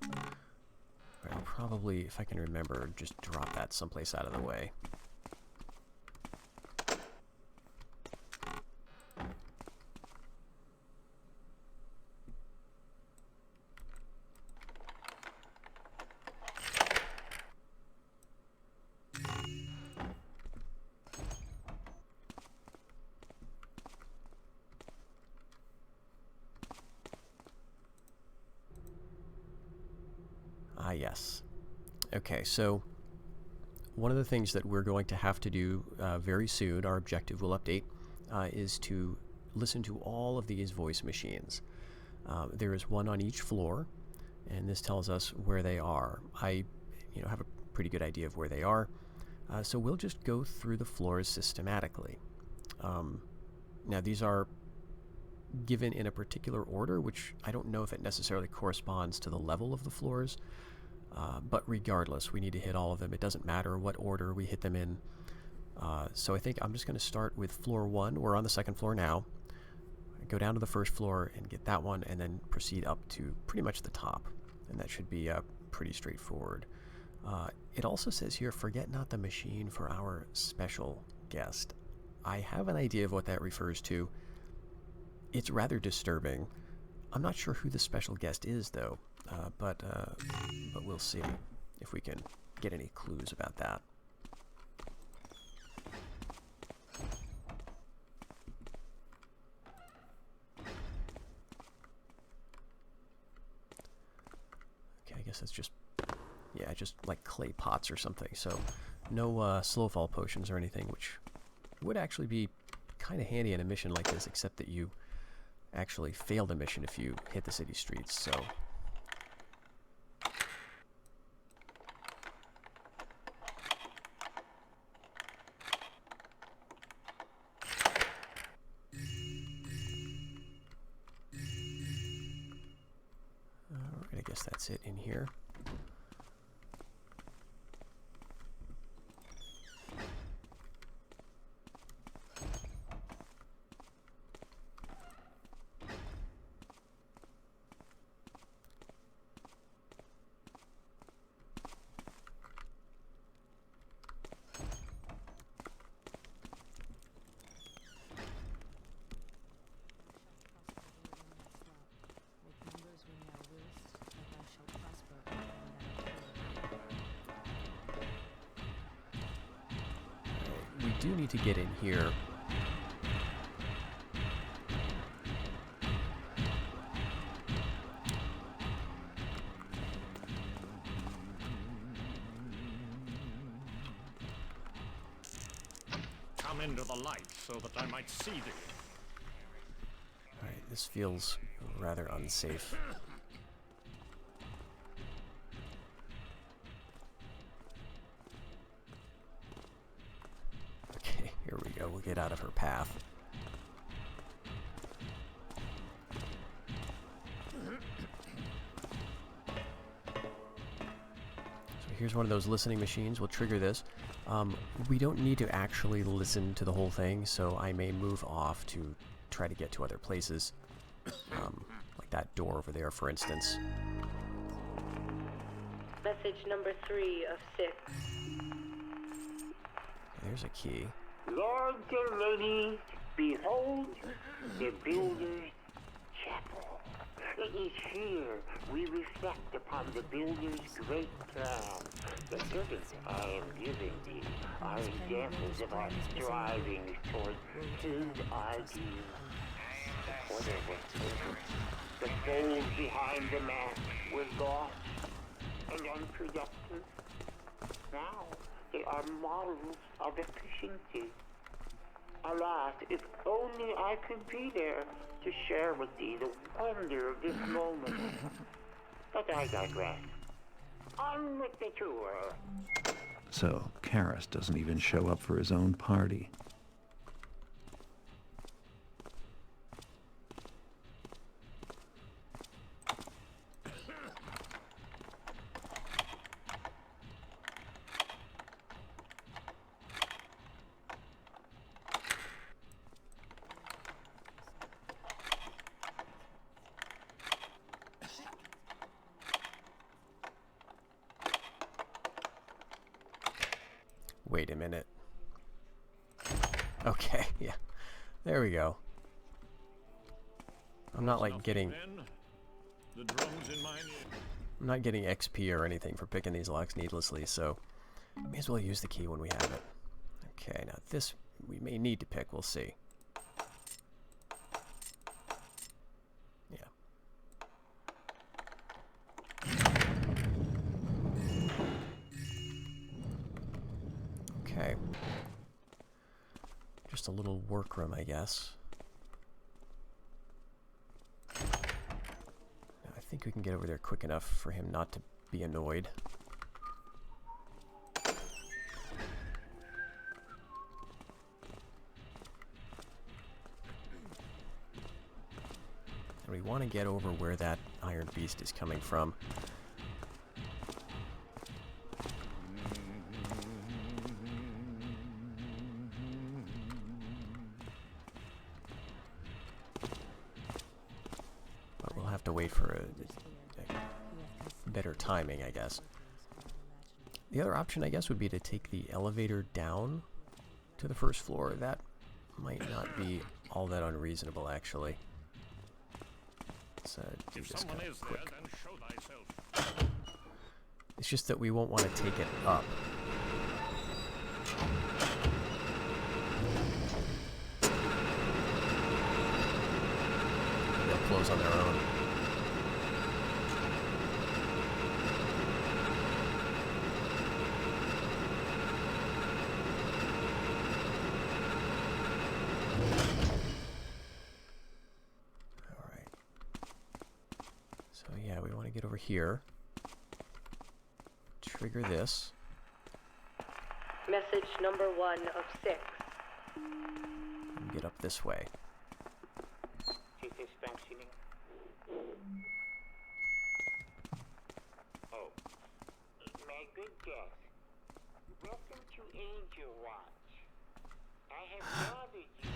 I'll probably, if I can remember, just drop that someplace out of the way. Ah, yes. Okay, so one of the things that we're going to have to do very soon, our objective will update, is to listen to all of these voice machines. There is one on each floor, and this tells us where they are. I have a pretty good idea of where they are, so we'll just go through the floors systematically. Now, these are given in a particular order, which I don't know if it necessarily corresponds to the level of the floors. But regardless, we need to hit all of them. It doesn't matter what order we hit them in. So I think I'm just going to start with floor 1. We're on the second floor now. Go down to the first floor and get that one, and then proceed up to pretty much the top. And that should be pretty straightforward. It also says here, forget not the machine for our special guest. I have an idea of what that refers to. It's rather disturbing. I'm not sure who the special guest is, though. But we'll see if we can get any clues about that. Okay, I guess that's just, yeah, just like clay pots or something. So no slow fall potions or anything, which would actually be kind of handy in a mission like this, except that you actually fail the mission if you hit the city streets. So I guess that's it in here. We do need to get in here. Come into the light so that I might see thee. Alright, this feels rather unsafe. Okay, here we go. We'll get out of her path. So here's one of those listening machines. We'll trigger this. We don't need to actually listen to the whole thing, so I may move off to try to get to other places. Like that door over there, for instance. Message number 3 of 6. There's a key. Lords and ladies, behold the Builder's Chapel. Each year we reflect upon the Builder's great plan. The gifts I am giving thee are examples of our striving toward his ideals. Whether it was the souls behind the mask were lost, and unproductive. Now they are models of efficiency. Alas, if only I could be there to share with thee the wonder of this moment. But I digress. On with the tour. So, Karras doesn't even show up for his own party. Wait a minute. Okay, yeah. There we go. I'm not like getting... I'm not getting XP or anything for picking these locks needlessly, so may as well use the key when we have it. Okay, now this we may need to pick, we'll see. Yeah. Okay. Just a little workroom, I guess. Now, I think we can get over there quick enough for him not to be annoyed. And we want to get over where that iron beast is coming from. To wait for a better timing, I guess. The other option, I guess, would be to take the elevator down to the first floor. That might not be all that unreasonable, actually. Let's do this kind of quick. It's just that we won't want to take it up. They'll close on their own. Get over here. Trigger this. Message number 1 of 6. And get up this way. Oh, my good guest. Welcome to Angelwatch. I have bothered you.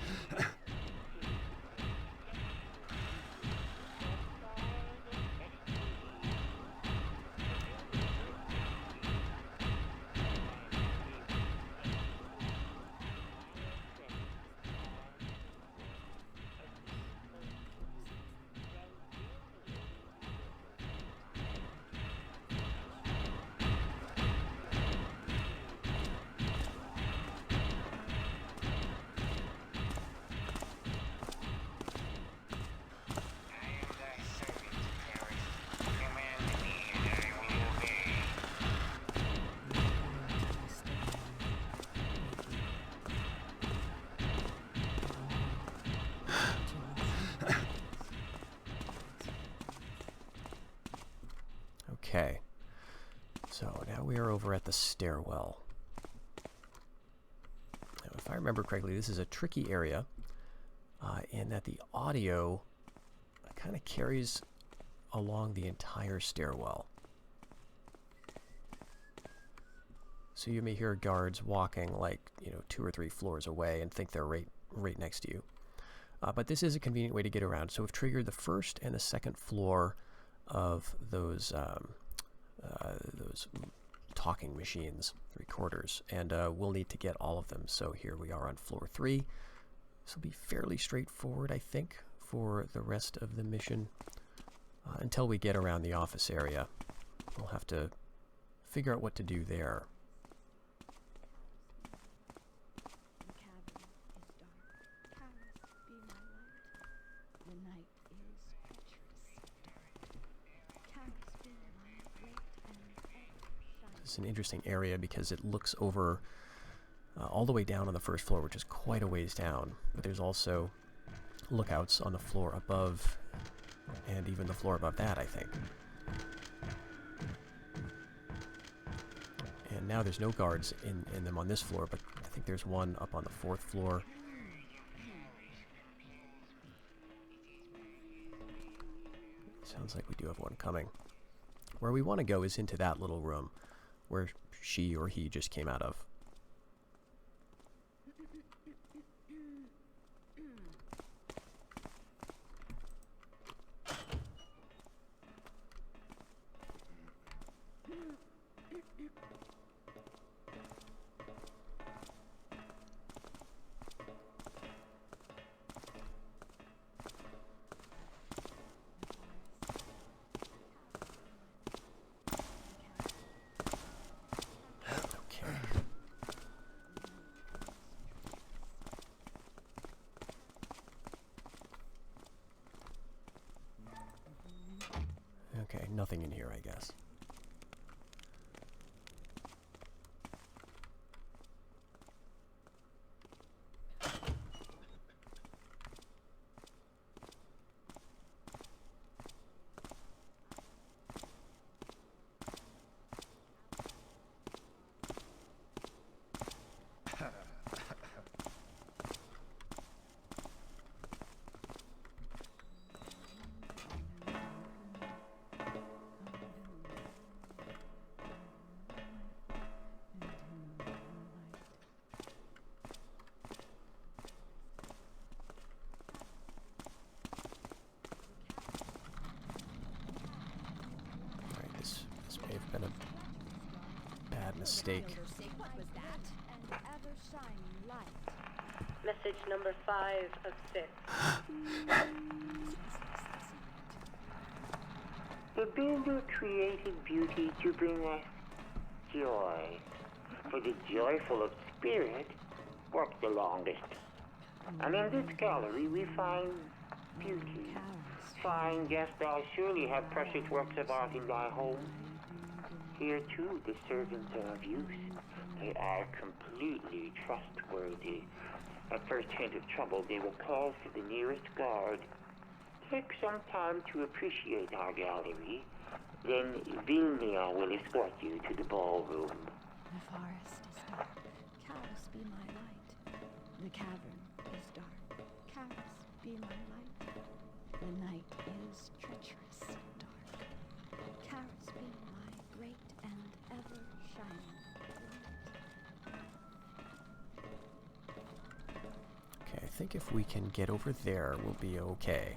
Okay, so now we are over at the stairwell. Now, if I remember correctly, this is a tricky area in that the audio kind of carries along the entire stairwell. So you may hear guards walking like, 2 or 3 floors away and think they're right next to you. But this is a convenient way to get around. So we've triggered the first and the second floor of those talking machines, recorders, and we'll need to get all of them. So here we are on floor 3. This will be fairly straightforward, I think, for the rest of the mission until we get around the office area. We'll have to figure out what to do there. The cavern is dark. Karras, be my light. The night is treacherous. Karras, be my light and This is an interesting area because it looks over all the way down on the first floor, which is quite a ways down. But there's also lookouts on the floor above, and even the floor above that, I think. And now there's no guards in them on this floor, but I think there's one up on the 4th floor. Sounds like we do have one coming. Where we want to go is into that little room where she or he just came out of. Okay, nothing in here, I guess. Been a bad mistake. What was that? An ever-shining light. Message number 5 of 6. The builder created beauty to bring us joy. For the joyful of spirit work the longest. And in this gallery we find beauty. Fine guest, thou surely have precious works of art in thy home. Here, too, the servants are of use. They are completely trustworthy. At first hint of trouble, they will call for the nearest guard. Take some time to appreciate our gallery. Then Vilnia will escort you to the ballroom. The forest is dark. Karras, be my light. The cavern is dark. Karras, be my light. The night is treacherous dark. Karras, be my great and ever-shining light. Okay, I think if we can get over there, we'll be okay.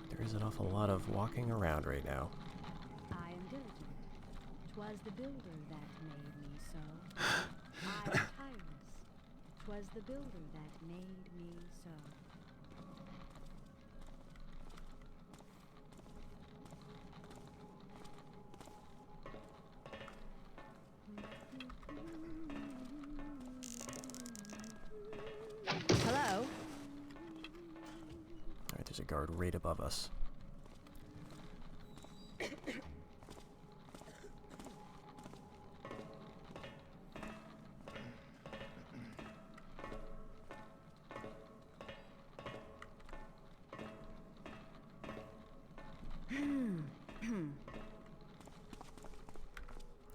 There is an awful lot of walking around right now. I am diligent. 'Twas the builder that made me so. I am tireless. 'Twas the builder that made me so. Hello? Alright, there's a guard right above us.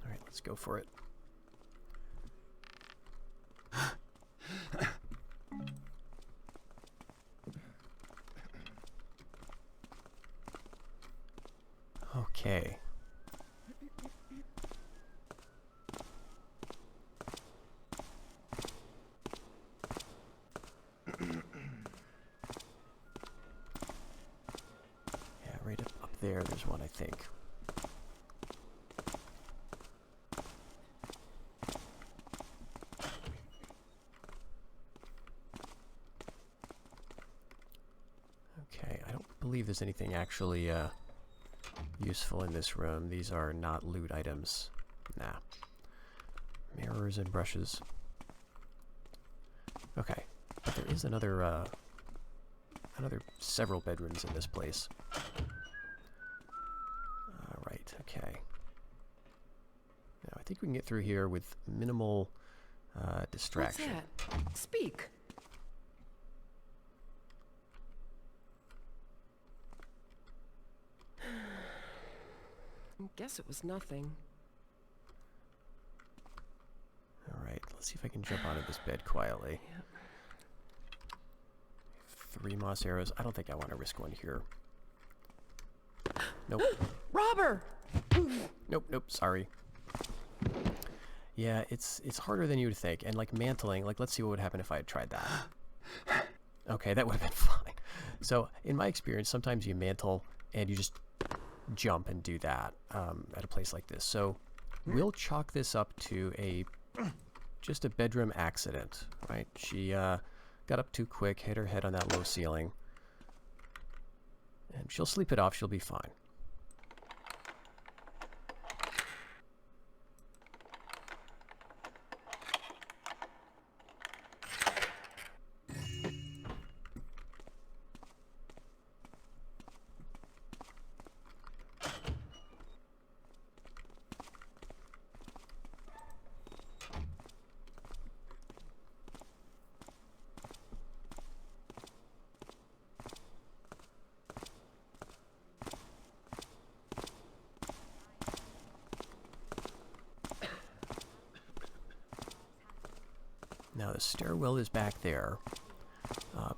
Alright, let's go for it. Okay. Yeah, right up there, there's one, I think. Okay, I don't believe there's anything actually, useful in this room. These are not loot items. Nah. Mirrors and brushes. Okay. But there is another several bedrooms in this place. Okay. Now, I think we can get through here with minimal distraction. What's that? Speak. Guess it was nothing. Alright, let's see if I can jump onto this bed quietly. Yep. 3 moss arrows. I don't think I want to risk one here. Nope. Robber! Nope, sorry. Yeah, it's harder than you would think. And like mantling, like let's see what would happen if I had tried that. Okay, that would have been fine. So, in my experience, sometimes you mantle and you just jump and do that at a place like this. So, we'll chalk this up to just a bedroom accident, right? She got up too quick, hit her head on that low ceiling. And she'll sleep it off, she'll be fine. Now the stairwell is back there,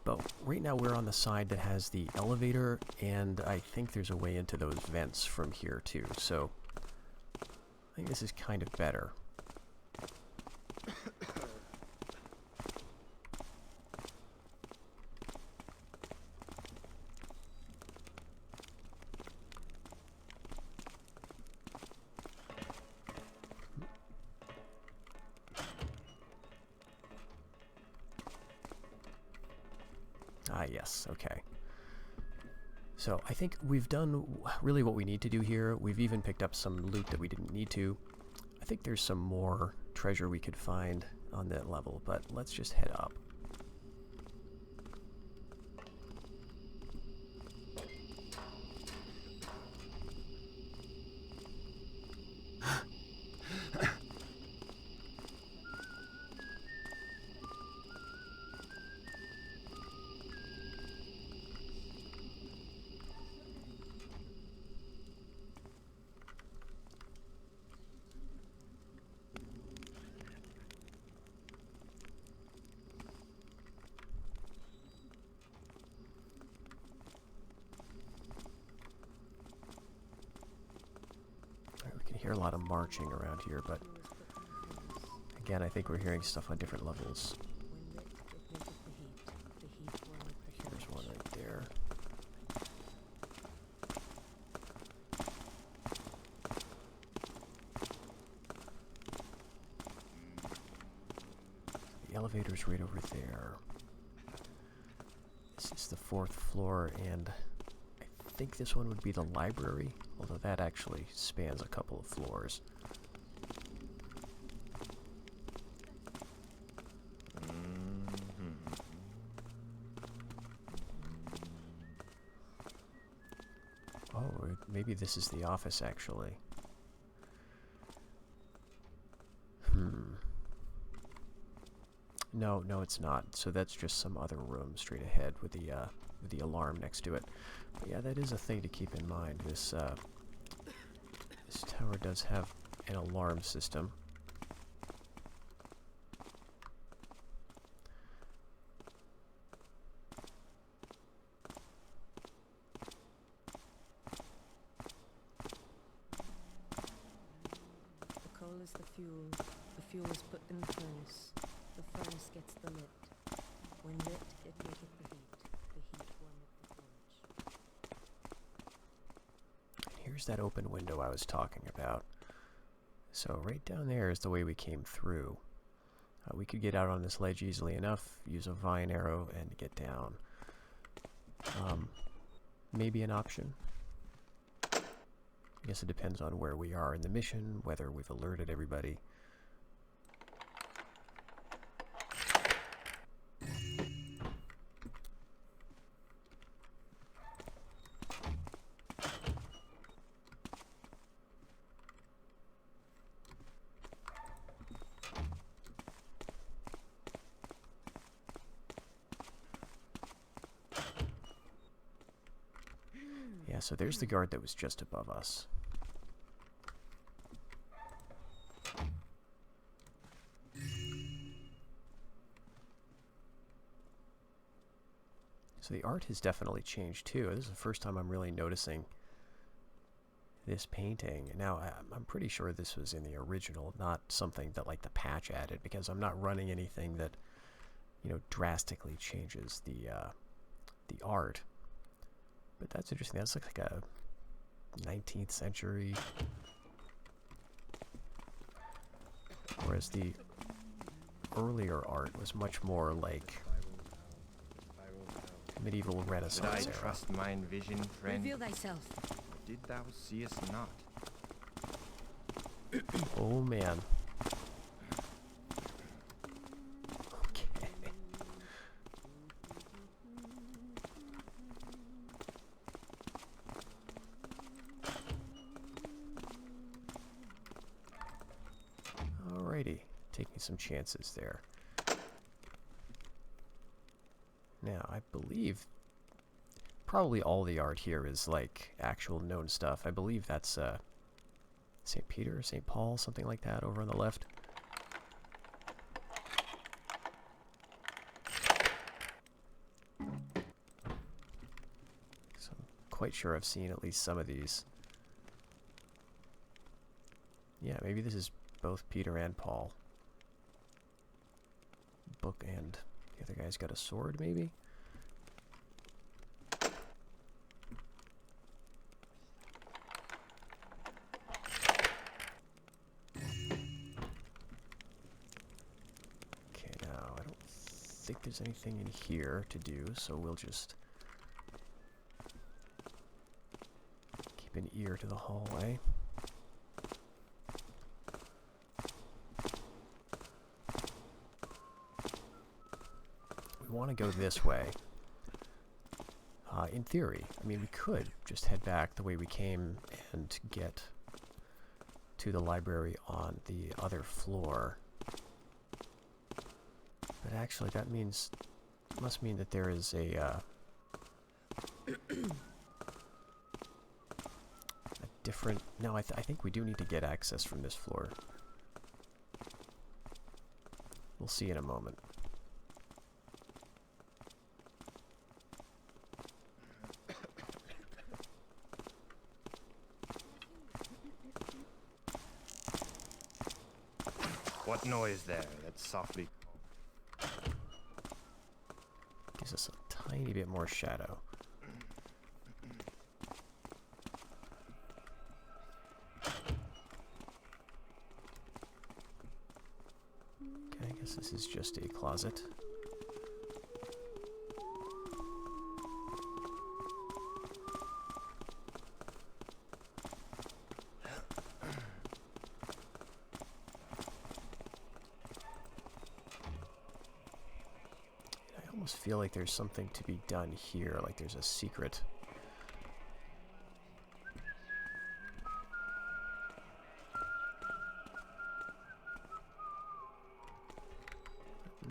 but right now we're on the side that has the elevator, and I think there's a way into those vents from here too, so I think this is kind of better. Ah, yes, okay. So, I think we've done really what we need to do here. We've even picked up some loot that we didn't need to. I think there's some more treasure we could find on that level, but let's just head up. Hear a lot of marching around here, but again, I think we're hearing stuff on different levels. Here's one right there. The elevator's right over there. This is the 4th floor, and I think this one would be the library, although that actually spans a couple of floors. Oh, maybe this is the office, actually. No, it's not. So that's just some other room straight ahead with the alarm next to it. But yeah, that is a thing to keep in mind. This tower does have an alarm system. The coal is the fuel. The fuel is put in the furnace. The furnace gets the lit. When lit, it maketh the heat. The heat warmeth the forge. Here's that open window I was talking about. So right down there is the way we came through. We could get out on this ledge easily enough, use a vine arrow, and get down. Maybe an option. I guess it depends on where we are in the mission, whether we've alerted everybody. Yeah, so there's the guard that was just above us. So the art has definitely changed too. This is the first time I'm really noticing this painting. Now, I'm pretty sure this was in the original, not something that like the patch added, because I'm not running anything that, you know, drastically changes the art. But that's interesting. That's like a 19th century, whereas the earlier art was much more like medieval Renaissance Did I era. trust mine vision, friend? Reveal thyself. Did thou see us not? Oh man. Okay. Alrighty, taking some chances there. Now, I believe probably all the art here is like actual known stuff. I believe that's St. Peter, St. Paul, something like that over on the left. So I'm quite sure I've seen at least some of these. Yeah, maybe this is both Peter and Paul. Book and the other guy's got a sword, maybe? Okay, now I don't think there's anything in here to do, so we'll just keep an ear to the hallway. We want to go this way. In theory, I mean, we could just head back the way we came and get to the library on the other floor. But actually, that must mean that there is a different... No, I think we do need to get access from this floor. We'll see in a moment. What noise there that softly... Gives us a tiny bit more shadow. Okay, I guess this is just a closet. I almost feel like there's something to be done here, like there's a secret.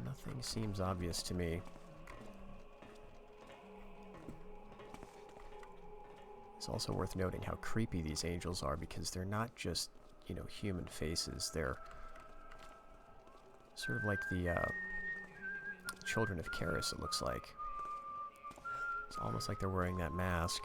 Nothing seems obvious to me. It's also worth noting how creepy these angels are, because they're not just, you know, human faces. They're sort of like the children of Karras, it looks like. It's almost like they're wearing that mask.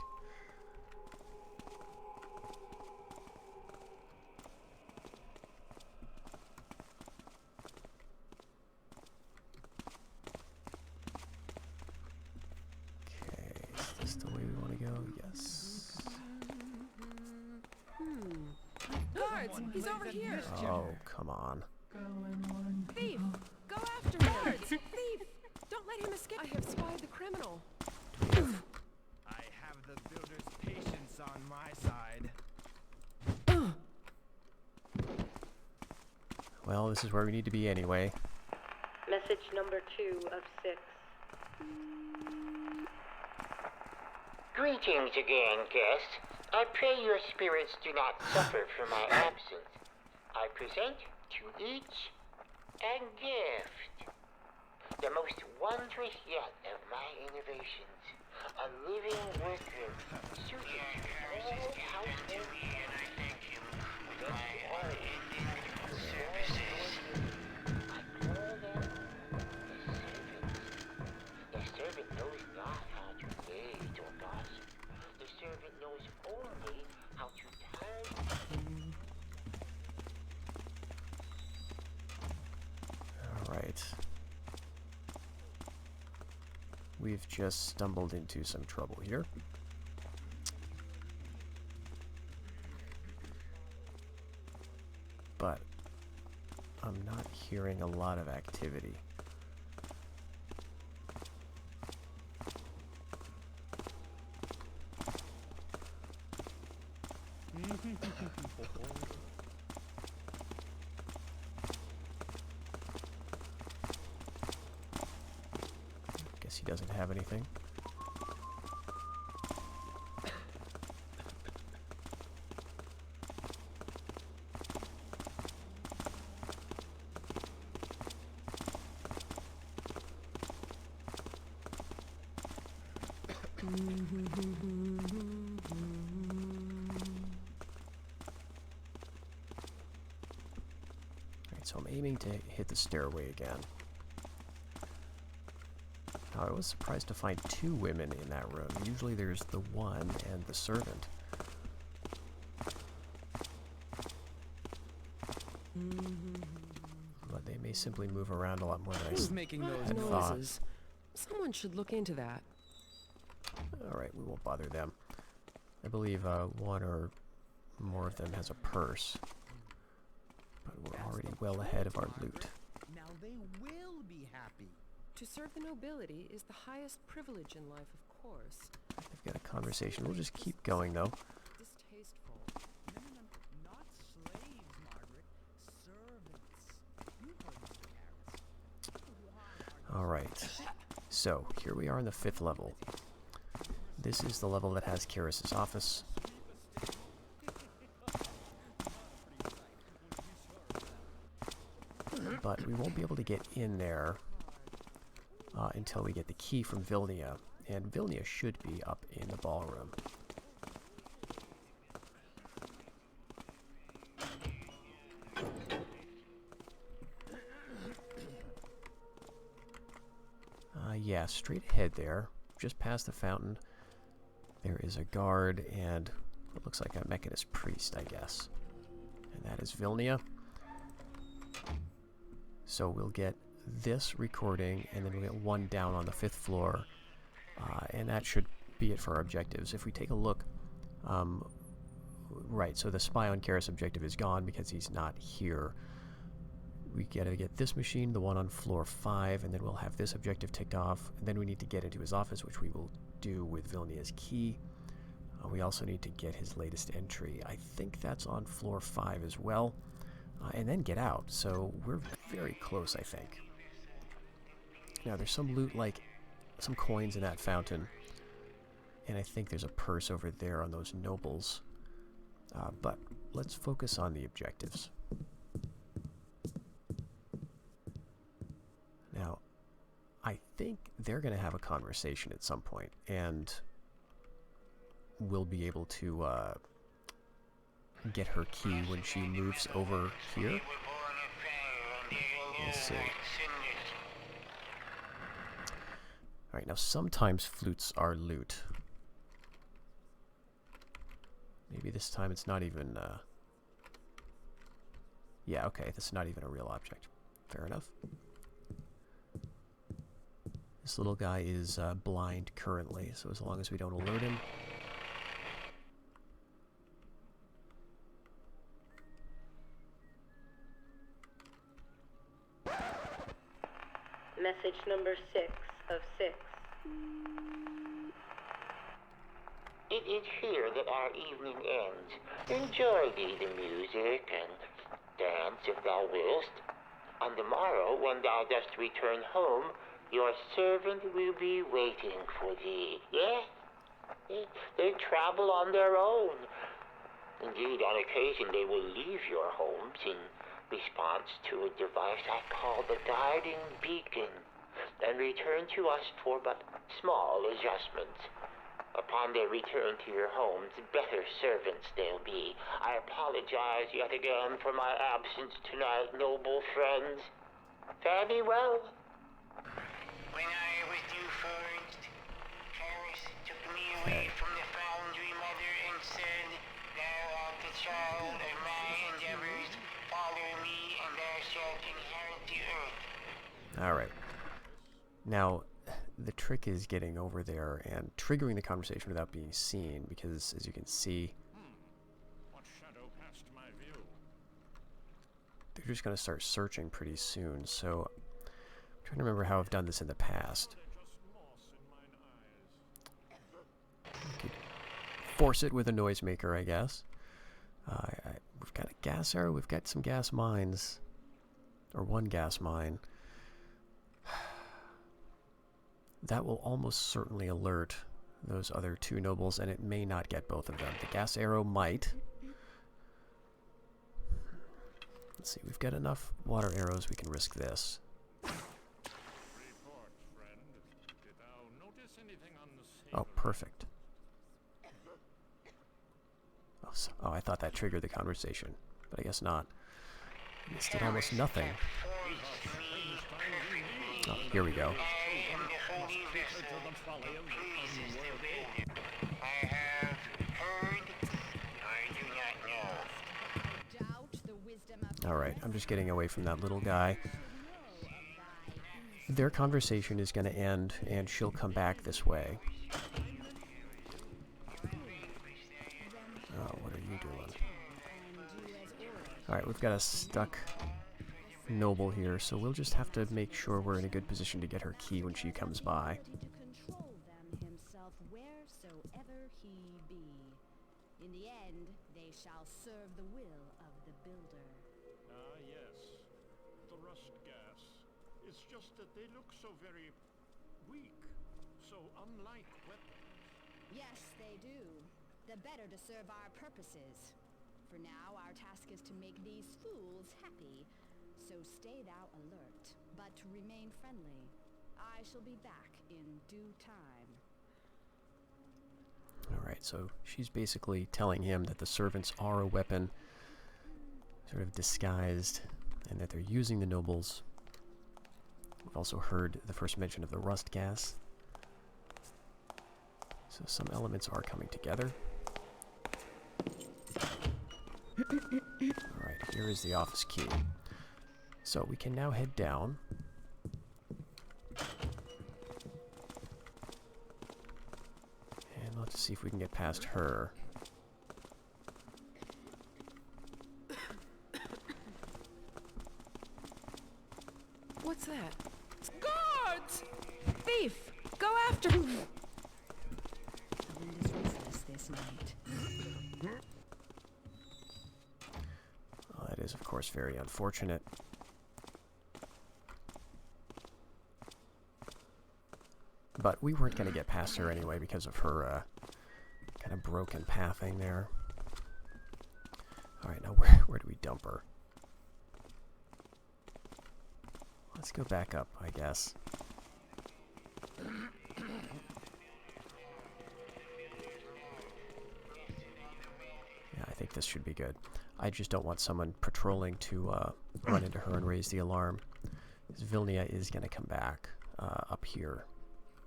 Okay, is this the way we want to go? Yes. Guards! He's over here! Oh, come on. Thief! Go after him! Guards! Thief! Don't let him escape! I have spied the criminal. I have the builder's patience on my side. Well, this is where we need to be anyway. Message number 2 of 6. Greetings again, guest. I pray your spirits do not suffer from my absence. I present to each a gift. The most wondrous yet of my innovations. A living worker, suited to all household needs. The servant knows not how to gaze or gossip. The servant knows only how to turn. All right. We've just stumbled into some trouble here. But I'm not hearing a lot of activity. Guess he doesn't have anything. So I'm aiming to hit the stairway again. Now, I was surprised to find 2 women in that room. Usually there's the one and the servant. But they may simply move around a lot more than I Who's making those had noises? thought. Someone should look into that. Alright, we won't bother them. I believe one or more of them has a purse. But we're already well ahead of our loot. Now they will be happy. To serve the nobility is the highest privilege in life, of course. They've got a conversation. We'll just keep going, though. Distasteful. No, not slaves, Margaret. Servants. You heard Mr. Karras. Alright. So, here we are on the 5th level. This is the level that has Karras' office. But we won't be able to get in there until we get the key from Vilnia. And Vilnia should be up in the ballroom. Yeah, straight ahead there, just past the fountain, there is a guard and what looks like a Mechanist priest, I guess. And that is Vilnia. So we'll get this recording, and then we'll get one down on the 5th floor, and that should be it for our objectives. If we take a look, right, so the spy on Karras objective is gone because he's not here. We gotta get this machine, the one on floor 5, and then we'll have this objective ticked off, and then we need to get into his office, which we will do with Vilnia's key. We also need to get his latest entry. I think that's on floor 5 as well. And then get out. So we're very close, I think. Now, there's some loot, like some coins in that fountain. And I think there's a purse over there on those nobles. But let's focus on the objectives. Now, I think they're going to have a conversation at some point, and we'll be able to get her key when she moves over here. Let's see. Alright, now sometimes flutes are loot. Maybe this time it's not even, yeah, okay, this is not even a real object. Fair enough. This little guy is blind currently, so as long as we don't alert him. Message number 6 of 6. It is here that our evening ends. Enjoy the music and dance if thou wilt. On the morrow, when thou dost return home, your servant will be waiting for thee. Yes? They travel on their own. Indeed, on occasion they will leave your homes in response to a device I call the guiding beacon. and return to us for but small adjustments. Upon their return to your homes, better servants they'll be. I apologize yet again for my absence tonight, noble friends. Fare me well. When I was due first, Karras took me away from the foundry mother and said, "Thou art the child of my endeavors. Follow me, and thou shalt inherit the earth." All right. Now, the trick is getting over there and triggering the conversation without being seen, because as you can see, What shadow passed my view? they're just going to start searching pretty soon. So I'm trying to remember how I've done this in the past. We could force it with a noisemaker, I guess. We've got a gas arrow, we've got some gas mines, or one gas mine. That will almost certainly alert those other two nobles, and it may not get both of them. The gas arrow might. Let's see, we've got enough water arrows, we can risk this. Report, friend. Did thou notice anything on the Oh, perfect. Oh, I thought that triggered the conversation, but I guess not. It did almost nothing. Oh, here we go. Alright, I'm just getting away from that little guy. Their conversation is going to end, and she'll come back this way. Oh, what are you doing? Alright, we've got a stuck noble here, so we'll just have to make sure we're in a good position to get her key when she comes by. In the end, they shall serve the will of the builder. Ah, yes. The rust gas. It's just that they look so very weak, so unlike weapons. Yes, they do. The better to serve our purposes. For now, our task is to make these fools happy. So stay thou alert, but remain friendly. I shall be back in due time. Alright, so she's basically telling him that the servants are a weapon, sort of disguised, and that they're using the nobles. We've also heard the first mention of the rust gas. So some elements are coming together. Alright, here is the office key. So we can now head down. And let's see if we can get past her. What's that? Guards! Thief! Go after him! The wind is restless this night. Well, that is, of course, very unfortunate. But we weren't going to get past her anyway because of her kind of broken pathing there. Alright, now where do we dump her? Let's go back up, I guess. Yeah, I think this should be good. I just don't want someone patrolling to run into her and raise the alarm. Because Vilnia is going to come back up here.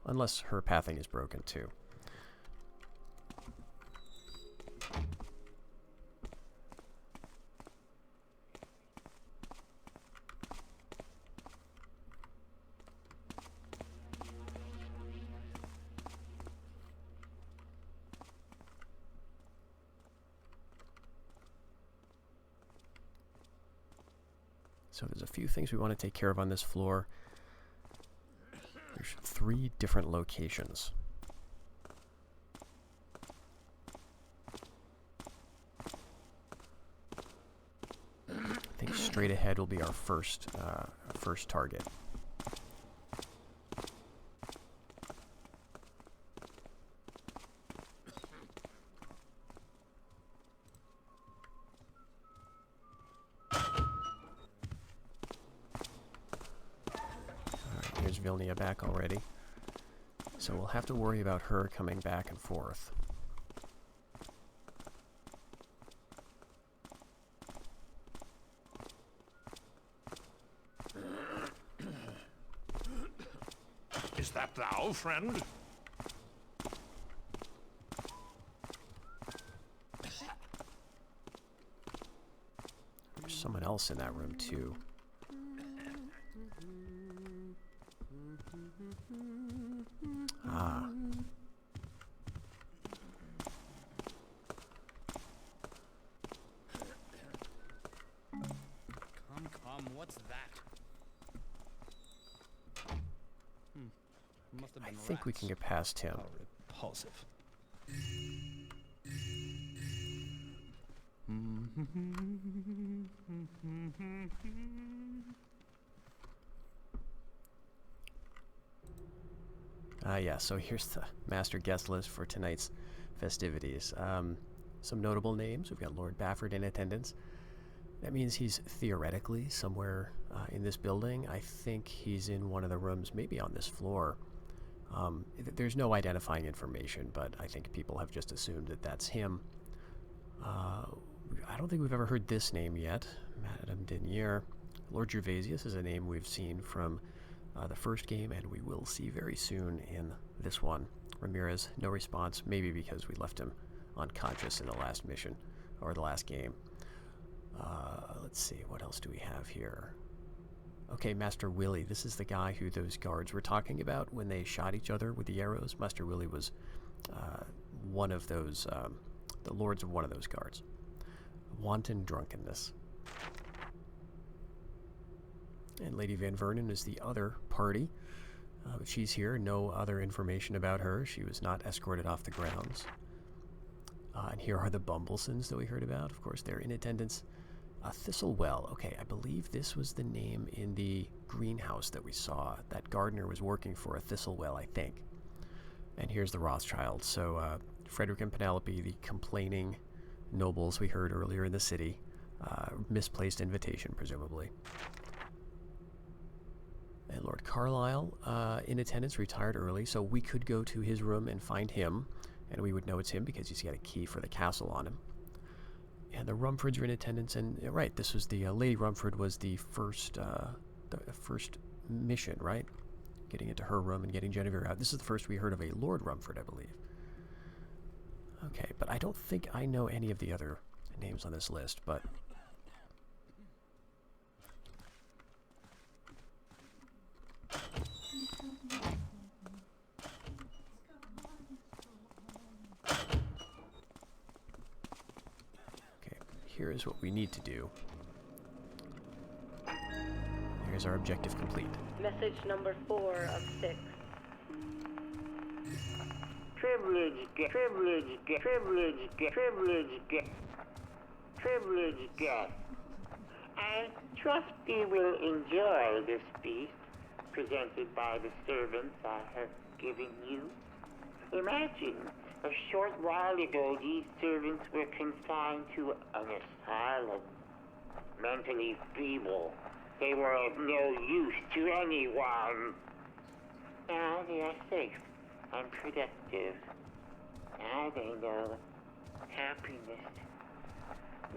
Unless her pathing is broken too. So there's a few things we want to take care of on this floor. There's 3 different locations. I think straight ahead will be our first target. Vilnia back already. So we'll have to worry about her coming back and forth. Is that thou, friend? There's someone else in that room, too. Ah. Come, what's that? Must have I been think we can get past him. repulsive. Yeah, so here's the master guest list for tonight's festivities. Some notable names. We've got Lord Bafford in attendance. That means he's theoretically somewhere in this building. I think he's in one of the rooms, maybe on this floor. There's no identifying information, but I think people have just assumed that that's him. I don't think we've ever heard this name yet. Madame Denier. Lord Gervasius is a name we've seen from the first game, and we will see very soon in this one. Ramirez, no response, maybe because we left him unconscious in the last mission, or the last game. Let's see, what else do we have here? Okay, Master Willie. This is the guy who those guards were talking about when they shot each other with the arrows. Master Willie was one of those, the lords of one of those guards. Wanton drunkenness. And Lady Van Vernon is the other party. She's here. No other information about her. She was not escorted off the grounds. And here are the Bumblesons that we heard about. Of course, they're in attendance. Thistlewell. Okay, I believe this was the name in the greenhouse that we saw. That gardener was working for a Thistlewell, I think. And here's the Rothschild. So, Frederick and Penelope, the complaining nobles we heard earlier in the city. Misplaced invitation, presumably. And Lord Carlisle, in attendance, retired early, so we could go to his room and find him, and we would know it's him because he's got a key for the castle on him. And the Rumfords are in attendance, and right, this was the Lady Rumford was the first mission, right? Getting into her room and getting Genevieve out. This is the first we heard of a Lord Rumford, I believe. Okay, but I don't think I know any of the other names on this list, but... Here's what we need to do. Here's our objective complete. Message number 4 of 6. Privilege guest. I trust you will enjoy this feast presented by the servants I have given you. Imagine, a short while ago these servants were confined to an asylum. Mentally feeble. They were of no use to anyone. Now they are safe and productive. Now they know happiness.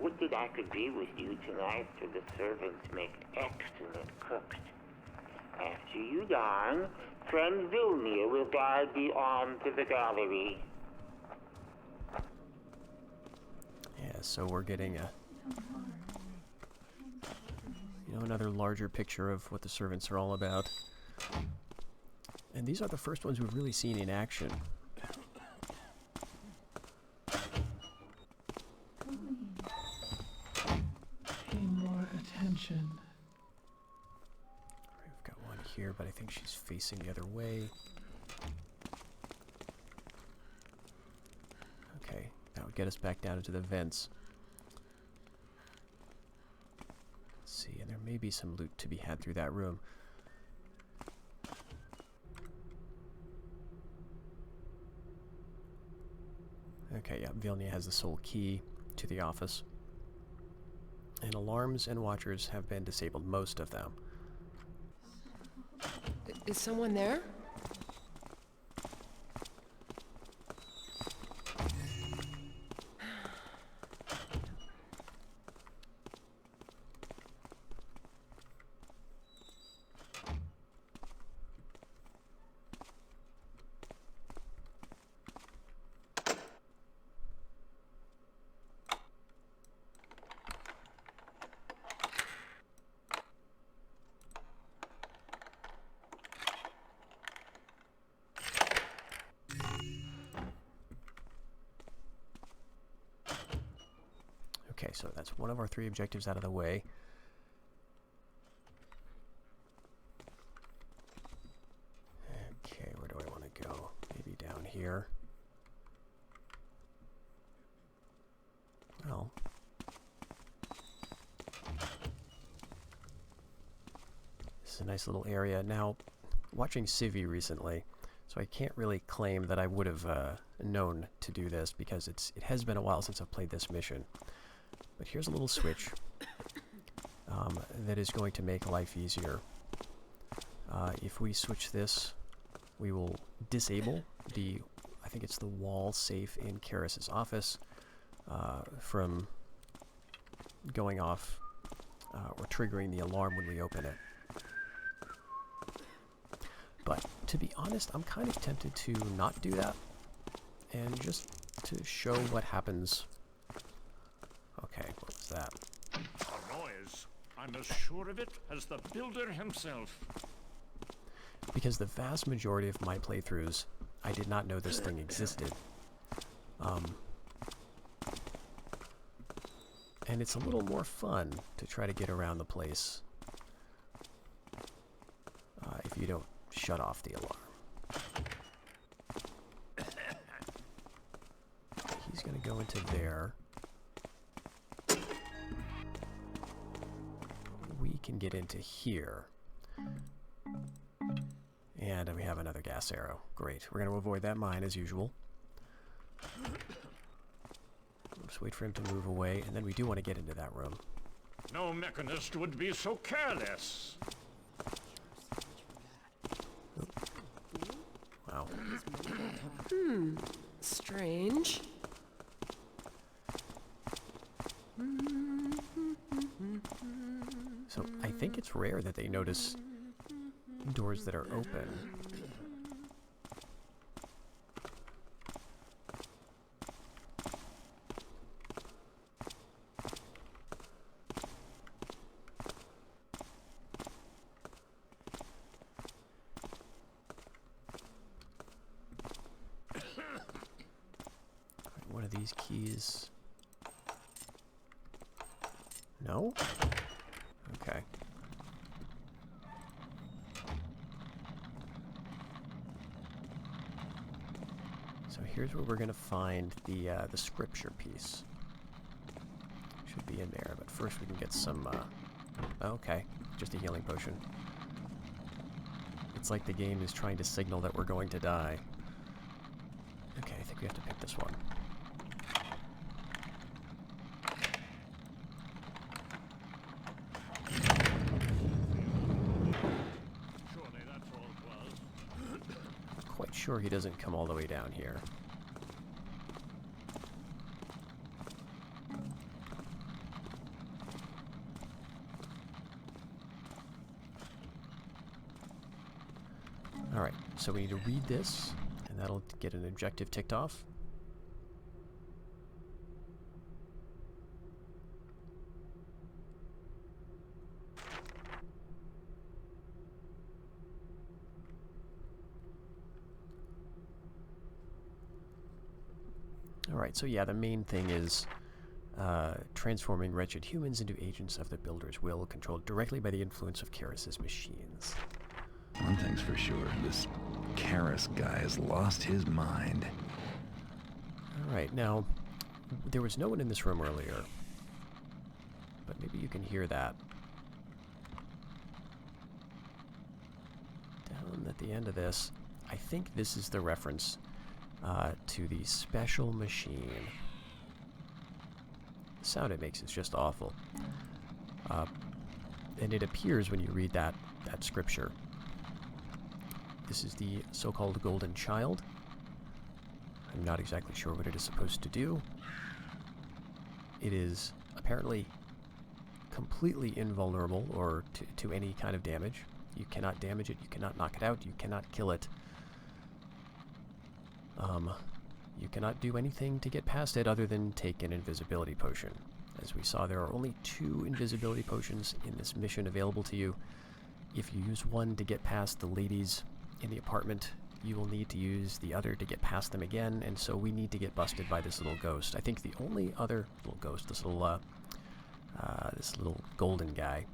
Would that I could be with you tonight, for the servants make excellent cooks. After you dine, friend Vilnia will guide thee on to the gallery. Yeah, so we're getting a... another larger picture of what the servants are all about. And these are the first ones we've really seen in action. Pay more attention. We've got one here, but I think she's facing the other way. Okay, that would get us back down into the vents. See, and there may be some loot to be had through that room. Okay, yeah, Vilnia has the sole key to the office. And alarms and watchers have been disabled, most of them. Is someone there? Okay, so that's one of our 3 objectives out of the way. Okay, where do I want to go? Maybe down here. Well, this is a nice little area. Now, watching Civi recently, so I can't really claim that I would have known to do this because it has been a while since I've played this mission. But here's a little switch that is going to make life easier. If we switch this, we will disable the, I think it's the wall safe in Karras' office from going off or triggering the alarm when we open it. But to be honest, I'm kind of tempted to not do that and just to show what happens. Okay, what was that? A noise. I'm as sure of it as the builder himself. Because the vast majority of my playthroughs, I did not know this thing existed. And it's a little more fun to try to get around the place if you don't shut off the alarm. He's going to go into there. We can get into here. And we have another gas arrow. Great. We're going to avoid that mine as usual. Just wait for him to move away, and then we do want to get into that room. No mechanist would be so careless. Wow. Strange. So I think it's rare that they notice doors that are open. One of these keys. No? Okay. So here's where we're going to find the scripture piece. Should be in there, but first we can get some, okay, just a healing potion. It's like the game is trying to signal that we're going to die. Okay, I think we have to pick this one. Quite sure he doesn't come all the way down here. Alright, so we need to read this, and that'll get an objective ticked off. Alright, so yeah, the main thing is transforming wretched humans into agents of the Builder's will, controlled directly by the influence of Karras' machines. One thing's for sure, this Karras guy has lost his mind. Alright, now, there was no one in this room earlier, but maybe you can hear that. Down at the end of this, I think this is the reference to the special machine. The sound it makes is just awful. And it appears when you read that scripture. This is the so-called Golden Child. I'm not exactly sure what it is supposed to do. It is apparently completely invulnerable or to any kind of damage. You cannot damage it, you cannot knock it out, you cannot kill it. You cannot do anything to get past it other than take an invisibility potion. As we saw, there are only 2 invisibility potions in this mission available to you. If you use one to get past the ladies in the apartment, you will need to use the other to get past them again, and so we need to get busted by this little ghost. I think the only other little ghost, this little golden guy,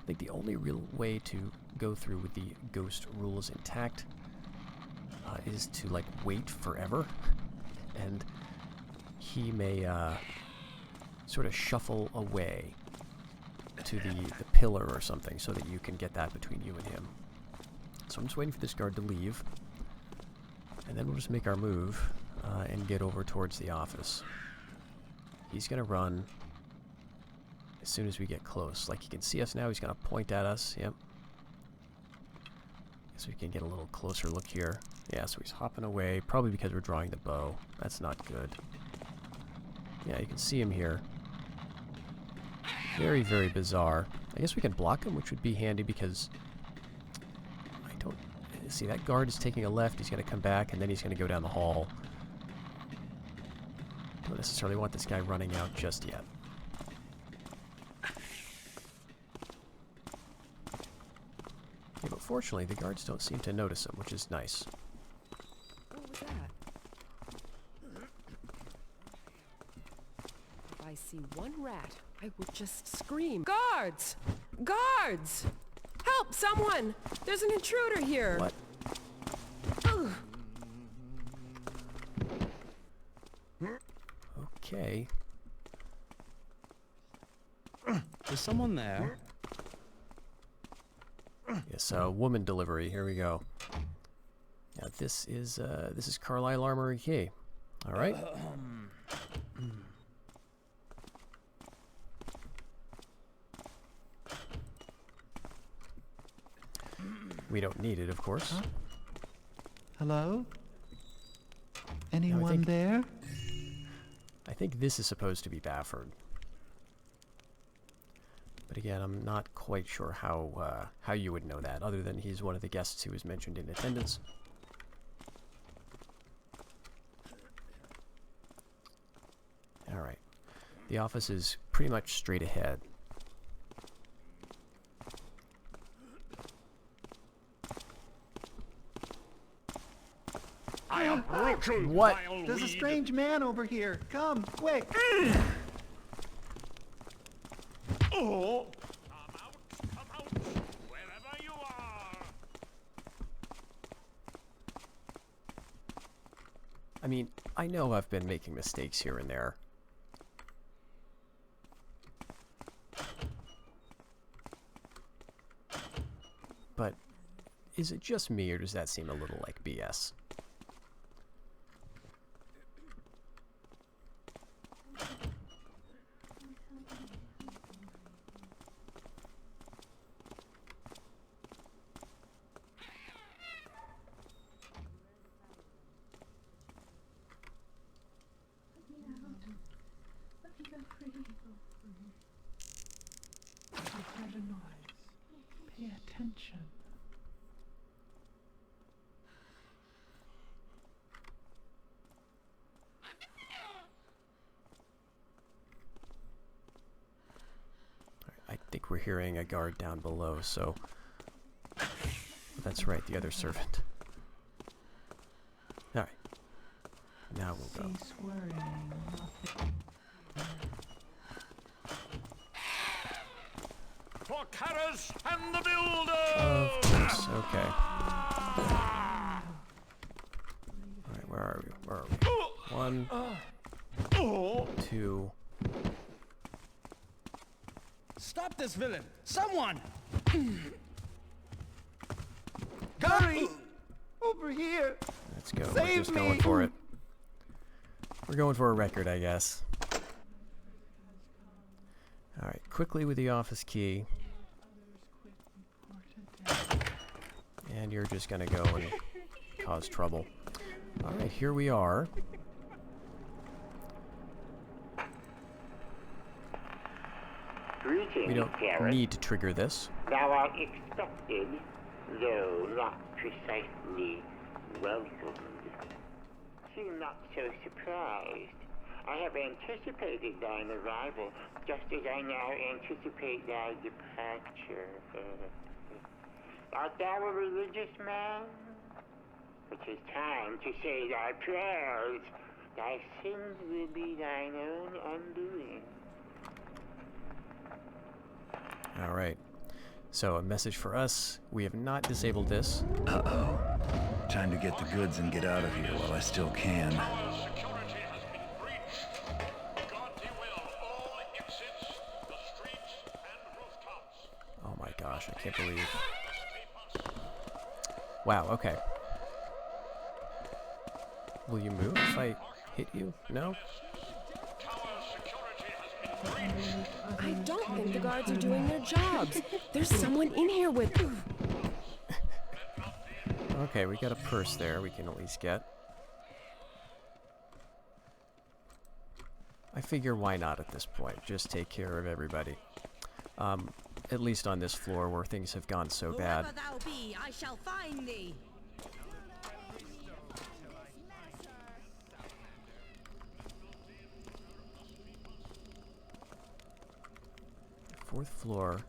I think the only real way to go through with the ghost rules intact is to, like, wait forever, and he may sort of shuffle away to the pillar or something so that you can get that between you and him. So I'm just waiting for this guard to leave, and then we'll just make our move and get over towards the office. He's going to run as soon as we get close. Like, he can see us now, he's going to point at us. Yep. So we can get a little closer look here. Yeah, so he's hopping away, probably because we're drawing the bow. That's not good. Yeah, you can see him here. Very, very bizarre. I guess we can block him, which would be handy because I don't see that guard is taking a left. He's going to come back, and then he's going to go down the hall. Don't necessarily want this guy running out just yet. Yeah, but fortunately, the guards don't seem to notice him, which is nice. What was that? If I see one rat, I will just scream. Guards! Guards! Help, someone! There's an intruder here! What? Ugh. Okay. Is someone there? Yes, woman delivery. Here we go. Now this is Carlisle Armory Key. All right. We don't need it, of course. Huh? Hello? Anyone there? I think this is supposed to be Bafford. But again, I'm not quite sure how you would know that, other than he's one of the guests who was mentioned in attendance. All right. The office is pretty much straight ahead. I approach you, what? vile There's a weed. strange man over here. Come, quick. Oh! Come out, wherever you are. I mean, I know I've been making mistakes here and there. But is it just me, or does that seem a little like BS? Heard a noise. Pay attention. I think we're hearing a guard down below, so that's right, the other servant. All right, now we'll go. Cease worrying. Nothing. For Karras and the Builder! Of course, okay. Alright, where are we? Where are we? 1, 2. Stop this villain! Someone! Hurry! Over here! Let's go. We're Save just going me! for it. We're going for a record, I guess. Alright, quickly with the office key. And you're just gonna go and cause trouble. Alright, here we are. Greetings, We don't Karras. need to trigger this. Thou art expected, though not precisely welcomed. Seem not so surprised. I have anticipated thine arrival, just as I now anticipate thy departure. Art thou a religious man? It is time to say thy prayers. Thy sins will be thine own undoing. Alright. So, a message for us. We have not disabled this. Uh-oh. Time to get the goods and get out of here while I still can. Oh my gosh, I can't believe... Wow, okay. Will you move if I hit you? No? I don't think the guards are doing their jobs. There's someone in here with... Okay, we got a purse there we can at least get. I figure why not at this point? Just take care of everybody. At least on this floor where things have gone so bad. Whoever thou be, I shall find thee. Fourth floor.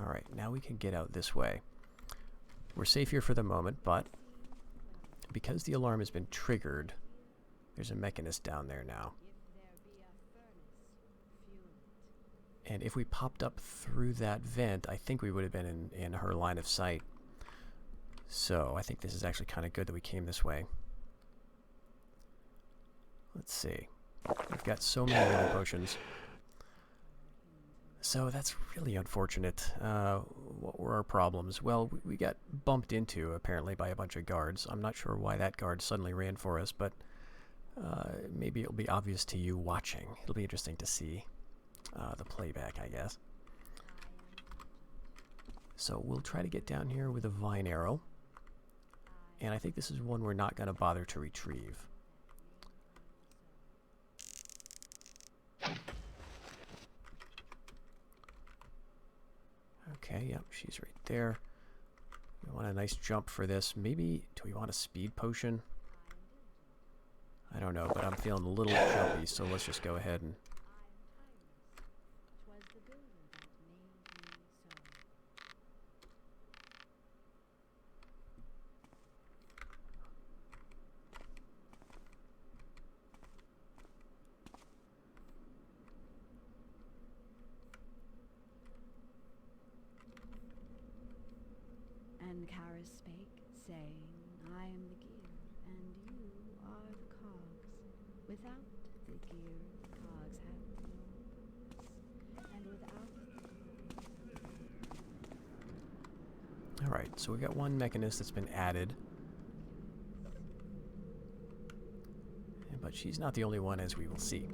Alright, now we can get out this way. We're safe here for the moment, but because the alarm has been triggered, there's a mechanist down there now. And if we popped up through that vent, I think we would have been in her line of sight. So I think this is actually kind of good that we came this way. Let's see. We've got so many healing potions. So that's really unfortunate. What were our problems? Well, we got bumped into, apparently, by a bunch of guards. I'm not sure why that guard suddenly ran for us, but maybe it'll be obvious to you watching. It'll be interesting to see the playback, I guess. So we'll try to get down here with a vine arrow. And I think this is one we're not going to bother to retrieve. Okay, yep, she's right there. We want a nice jump for this. Maybe, do we want a speed potion? I don't know, but I'm feeling a little jumpy, so let's just go ahead and... And Karras spake, saying, I am the gear, and you are the cogs. Without the gear, the cogs have no purpose, and without the... Alright, so we got one mechanist that's been added. But she's not the only one, as we will see.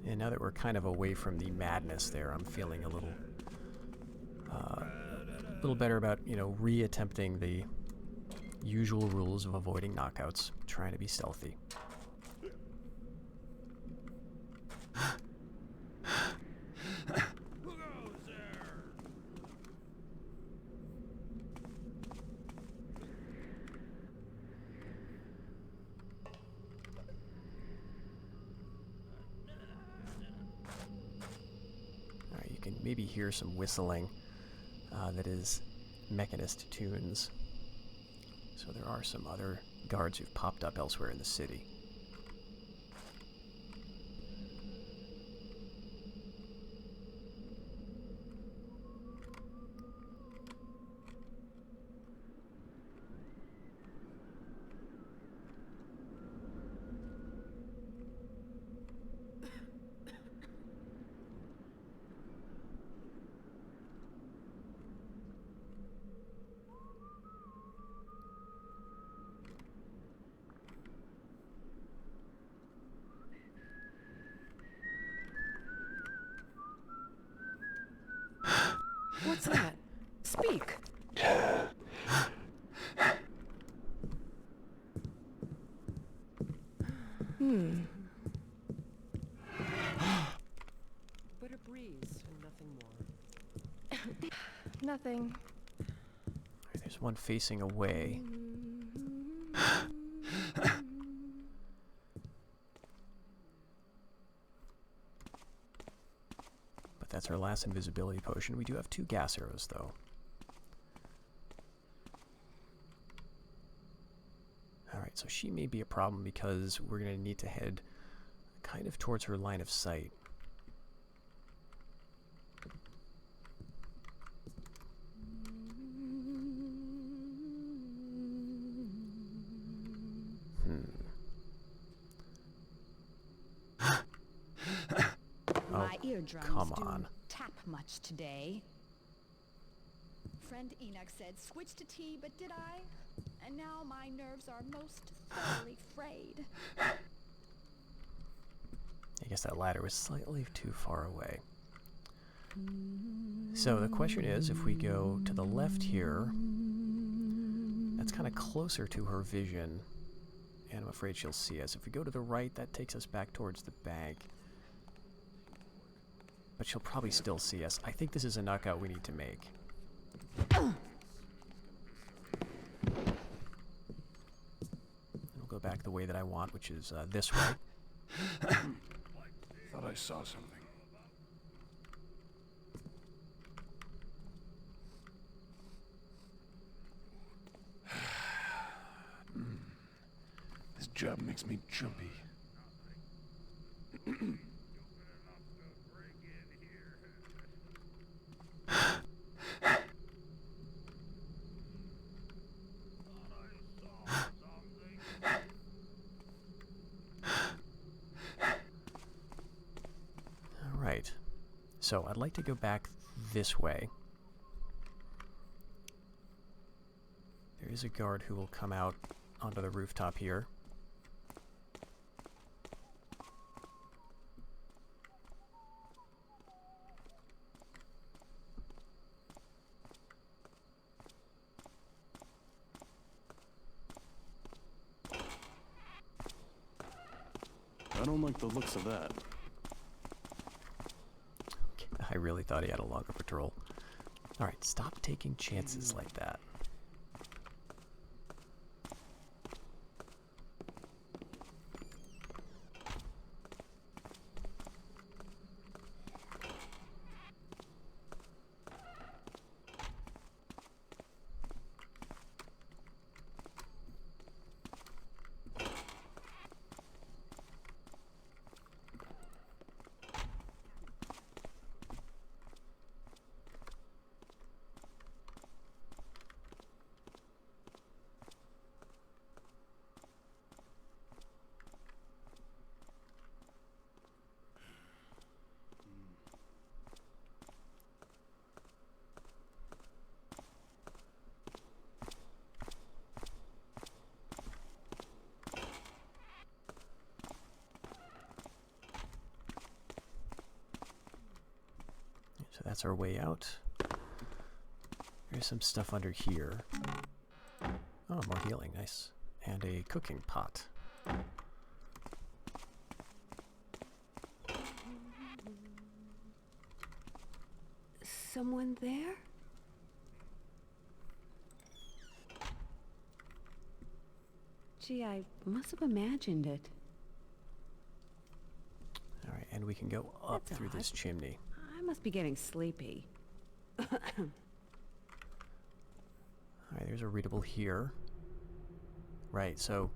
And now that we're kind of away from the madness there, I'm feeling a little better about, you know, re-attempting the usual rules of avoiding knockouts, trying to be stealthy. Maybe hear some whistling that is mechanist tunes. So there are some other guards who've popped up elsewhere in the city. What's that? Speak. But a breeze and nothing more. Nothing. There's one facing away. But that's our last invisibility potion. We do have 2 gas arrows, though. Alright, so she may be a problem because we're going to need to head kind of towards her line of sight. My eardrums come on. do tap much today. Friend Enoch said switch to tea, but did I? And now my nerves are most thoroughly frayed. I guess that ladder was slightly too far away. So the question is, if we go to the left here, that's kind of closer to her vision, and I'm afraid she'll see us. If we go to the right, that takes us back towards the bank. But she'll probably still see us. I think this is a knockout we need to make. We'll go back the way that I want, which is this way. Thought I saw something. This job makes me jumpy. Alright. So I'd like to go back this way. There is a guard who will come out onto the rooftop here. I don't like the looks of that. I really thought he had a longer patrol. Alright, stop taking chances like that. So that's our way out. There's some stuff under here. Oh, more healing, nice. And a cooking pot. Someone there? Gee, I must have imagined it. Alright, and we can go up That's through odd. this chimney. I must be getting sleepy. Alright, there's a readable here. Right, so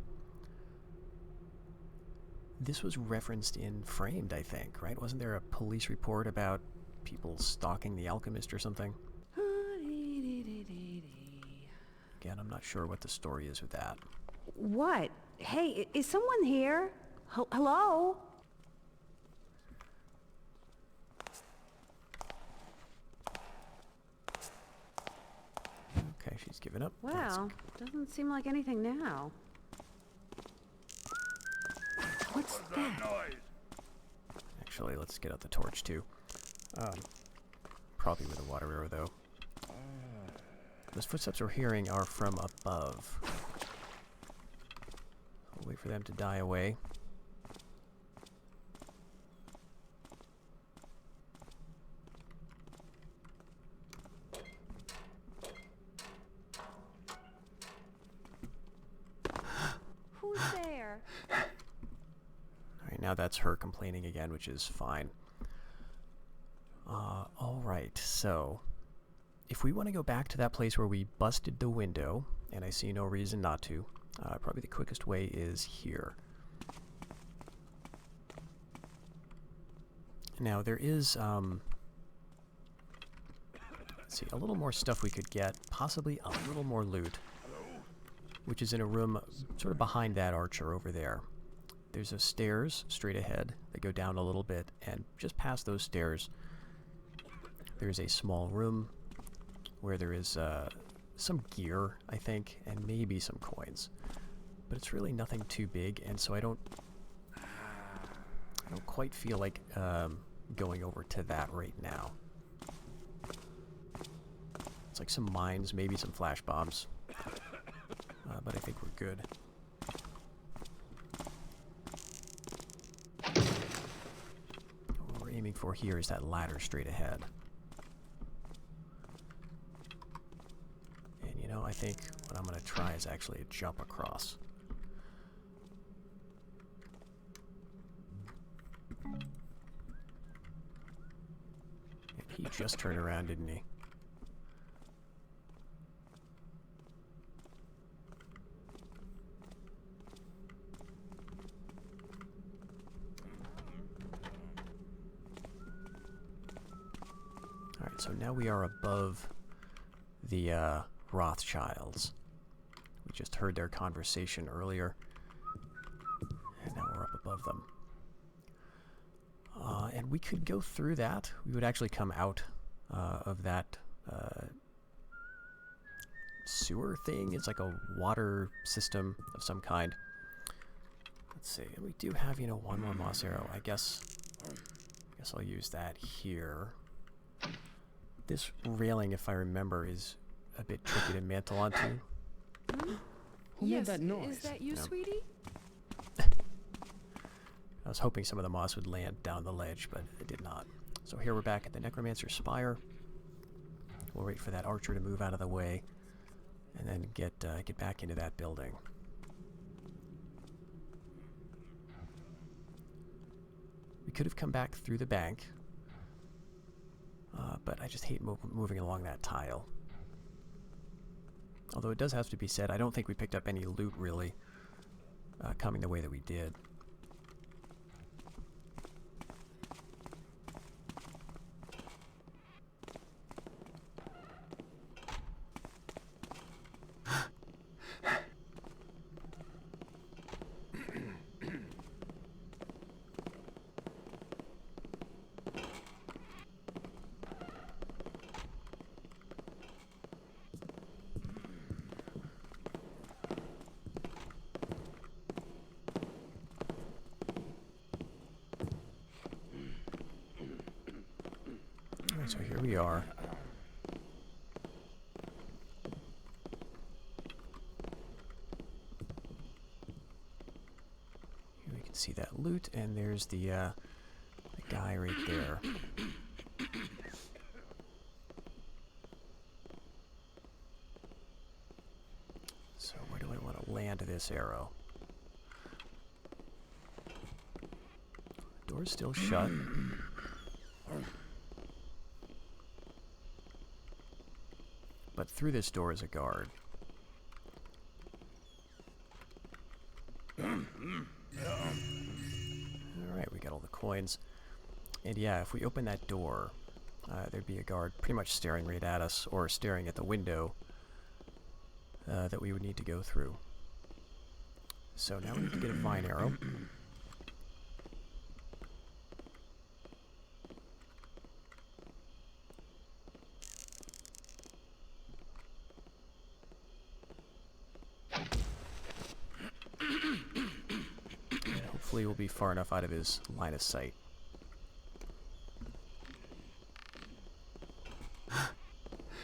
this was referenced in Framed, I think, right? Wasn't there a police report about people stalking the alchemist or something? Again, I'm not sure what the story is with that. What? Hey, is someone here? Hello? Okay, she's given up. Well, doesn't seem like anything now. What's that? Actually, let's get out the torch too. probably with a water arrow, though. Those footsteps we're hearing are from above. We'll wait for them to die away. Who's there? Alright, now that's her complaining again, which is fine. Alright, so if we want to go back to that place where we busted the window, and I see no reason not to, probably the quickest way is here. Now, there is, let's see, a little more stuff we could get, possibly a little more loot, which is in a room sort of behind that archer over there. There's a stairs straight ahead that go down a little bit, and just past those stairs, there's a small room where there is some gear, I think, and maybe some coins. But it's really nothing too big, and so I don't quite feel like going over to that right now. It's like some mines, maybe some flash bombs, but I think we're good. What we're aiming for here is that ladder straight ahead. And you know, I think what I'm going to try is actually a jump across. And he just turned around, didn't he? Alright, so now we are above the Rothschilds. We just heard their conversation earlier, and now we're up above them. And we could go through that. We would actually come out of that sewer thing. It's like a water system of some kind. Let's see. And we do have, you know, one more moss arrow. I guess I'll use that here. This railing, if I remember, is a bit tricky to mantle onto. Who made that noise? Is that you, sweetie? I was hoping some of the moss would land down the ledge, but it did not. So here we're back at the Necromancer Spire. We'll wait for that archer to move out of the way, and then get back into that building. We could have come back through the bank, but I just hate moving along that tile. Although it does have to be said, I don't think we picked up any loot, really, coming the way that we did. So here we are. Here we can see that loot, and there's the guy right there. So where do I want to land this arrow? Door's still shut. But through this door is a guard. Alright, we got all the coins. And yeah, if we open that door, there'd be a guard pretty much staring right at us, or staring at the window that we would need to go through. So now we need to get a vine arrow. Hopefully we'll be far enough out of his line of sight.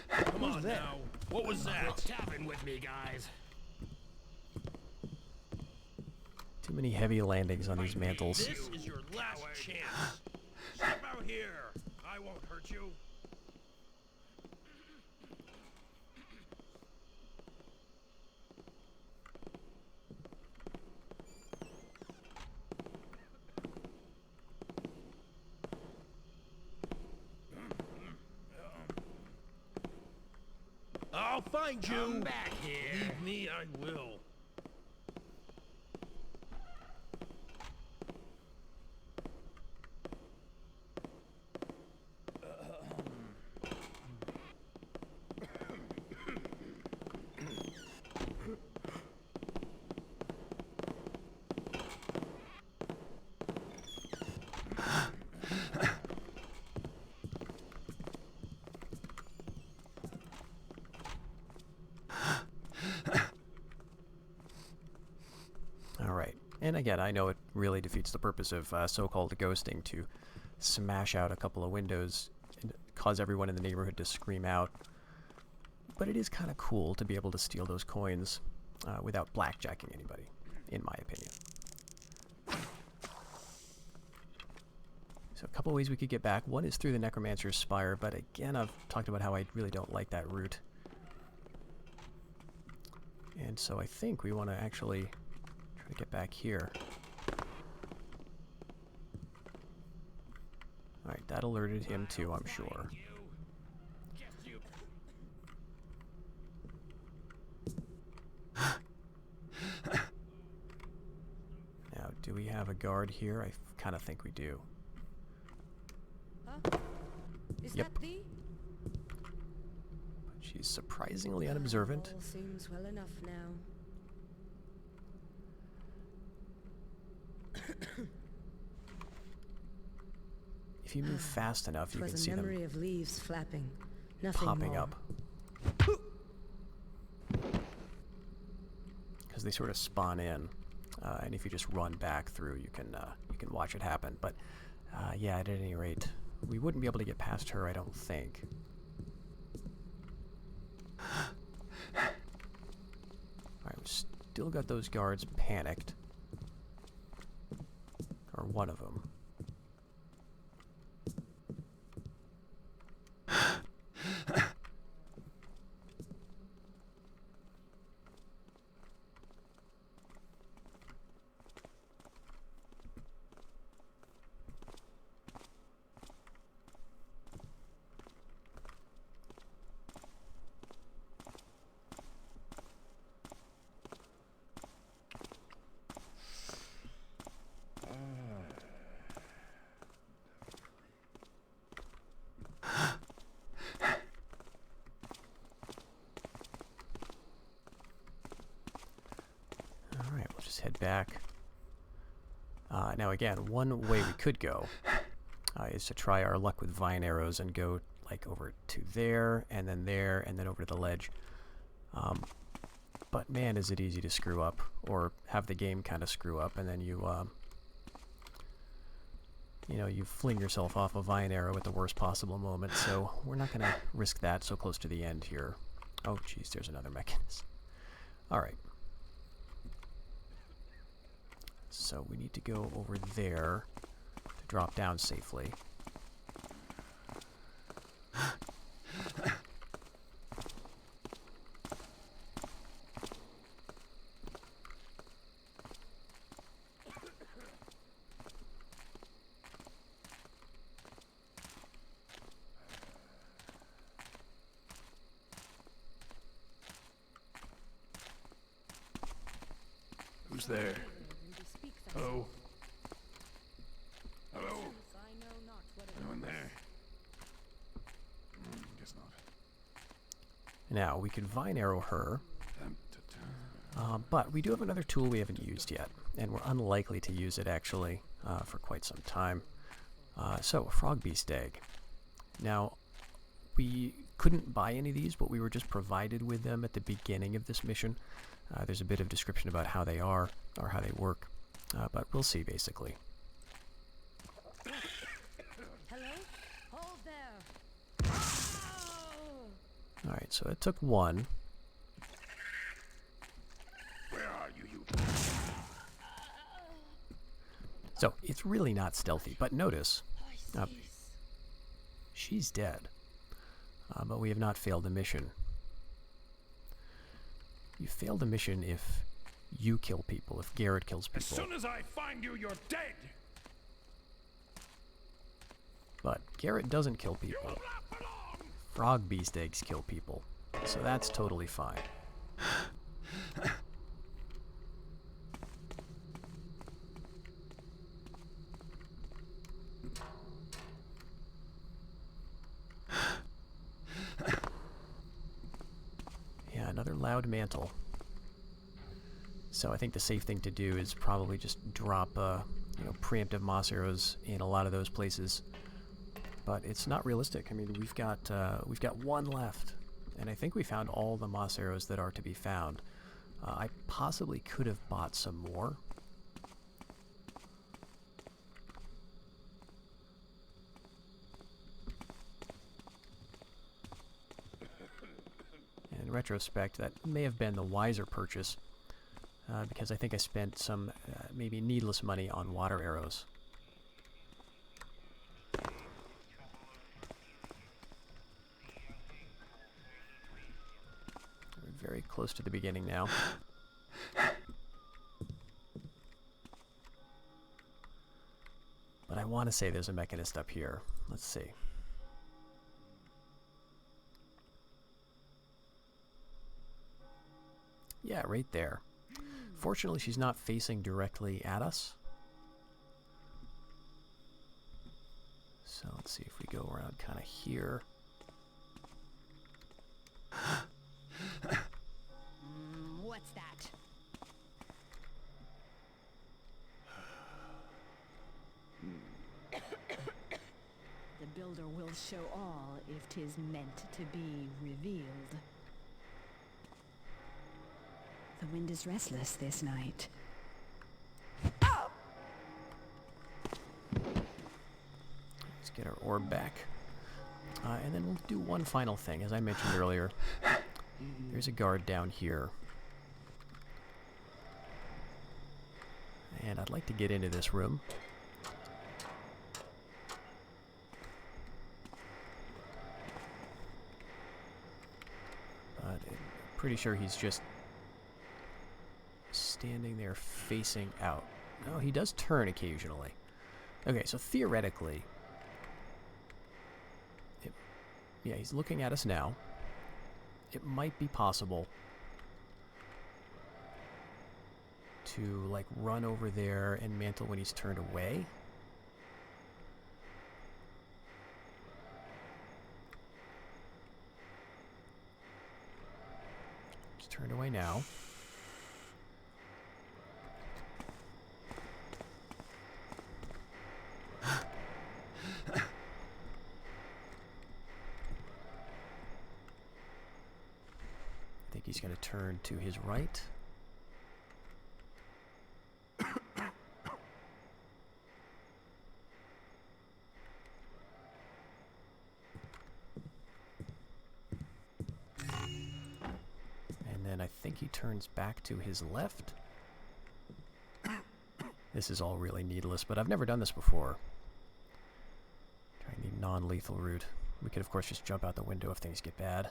Come on now. What was that? Tapping with me, guys. Too many heavy landings on these mantles. This is your last chance. Step out here. I won't hurt you. I'll find you. Come back here. Believe me, I will. And again, I know it really defeats the purpose of so-called ghosting to smash out a couple of windows and cause everyone in the neighborhood to scream out. But it is kind of cool to be able to steal those coins without blackjacking anybody, in my opinion. So a couple ways we could get back. One is through the Necromancer's Spire, but again, I've talked about how I really don't like that route. And so I think we want to actually try to get back here. Alright, that alerted him too, I'm sure. Now, do we have a guard here? I kind of think we do. Huh? Is Yep. that thee? But she's surprisingly unobservant. All seems well enough now. If you move fast enough, you can see a them memory of leaves flapping. Nothing popping more. up. Because they sort of spawn in, and if you just run back through, you can watch it happen. But yeah, at any rate, we wouldn't be able to get past her, I don't think. Alright, we've still got those guards panicked. Or one of them. Head back. Now again, one way we could go is to try our luck with vine arrows and go like over to there, and then over to the ledge. But man, is it easy to screw up, or have the game kind of screw up, and then you you fling yourself off a vine arrow at the worst possible moment. So we're not going to risk that so close to the end here. Oh, geez, there's another mechanism. All right. So we need to go over there to drop down safely. Who's there? Hello? Hello? No one there. Guess not. Now, we could vine arrow her, but we do have another tool we haven't used yet, and we're unlikely to use it actually for quite some time. So, a frog beast egg. Now, we couldn't buy any of these, but we were just provided with them at the beginning of this mission. There's a bit of description about how they are, or how they work. But we'll see, basically. Hello? Hold there. Alright, so it took one. Where are you, So, it's really not stealthy, but notice, she's dead. But we have not failed the mission. You fail the mission if you kill people, if Garrett kills people. As soon as I find you, you're dead! But Garrett doesn't kill people. Frog beast eggs kill people. So that's totally fine. Yeah, another loud mantle. So I think the safe thing to do is probably just drop preemptive moss arrows in a lot of those places. But it's not realistic. I mean, we've got one left, and I think we found all the moss arrows that are to be found. I possibly could have bought some more. In retrospect, that may have been the wiser purchase, because I think I spent some maybe needless money on water arrows. Very close to the beginning now. But I want to say there's a mechanist up here. Let's see. Yeah, right there. Fortunately, she's not facing directly at us. So let's see if we go around kind of here. What's that? The builder will show all if 'tis meant to be revealed. The wind is restless this night. Let's get our orb back. And then we'll do one final thing. As I mentioned earlier, there's a guard down here. And I'd like to get into this room. But I'm pretty sure he's just standing there facing out. No, he does turn occasionally. Okay, so theoretically, yeah, he's looking at us now. It might be possible to, like, run over there and mantle when he's turned away. He's turned away now. I think he's going to turn to his right. And then I think he turns back to his left. This is all really needless, but I've never done this before. Trying the non-lethal route. We could, of course, just jump out the window if things get bad.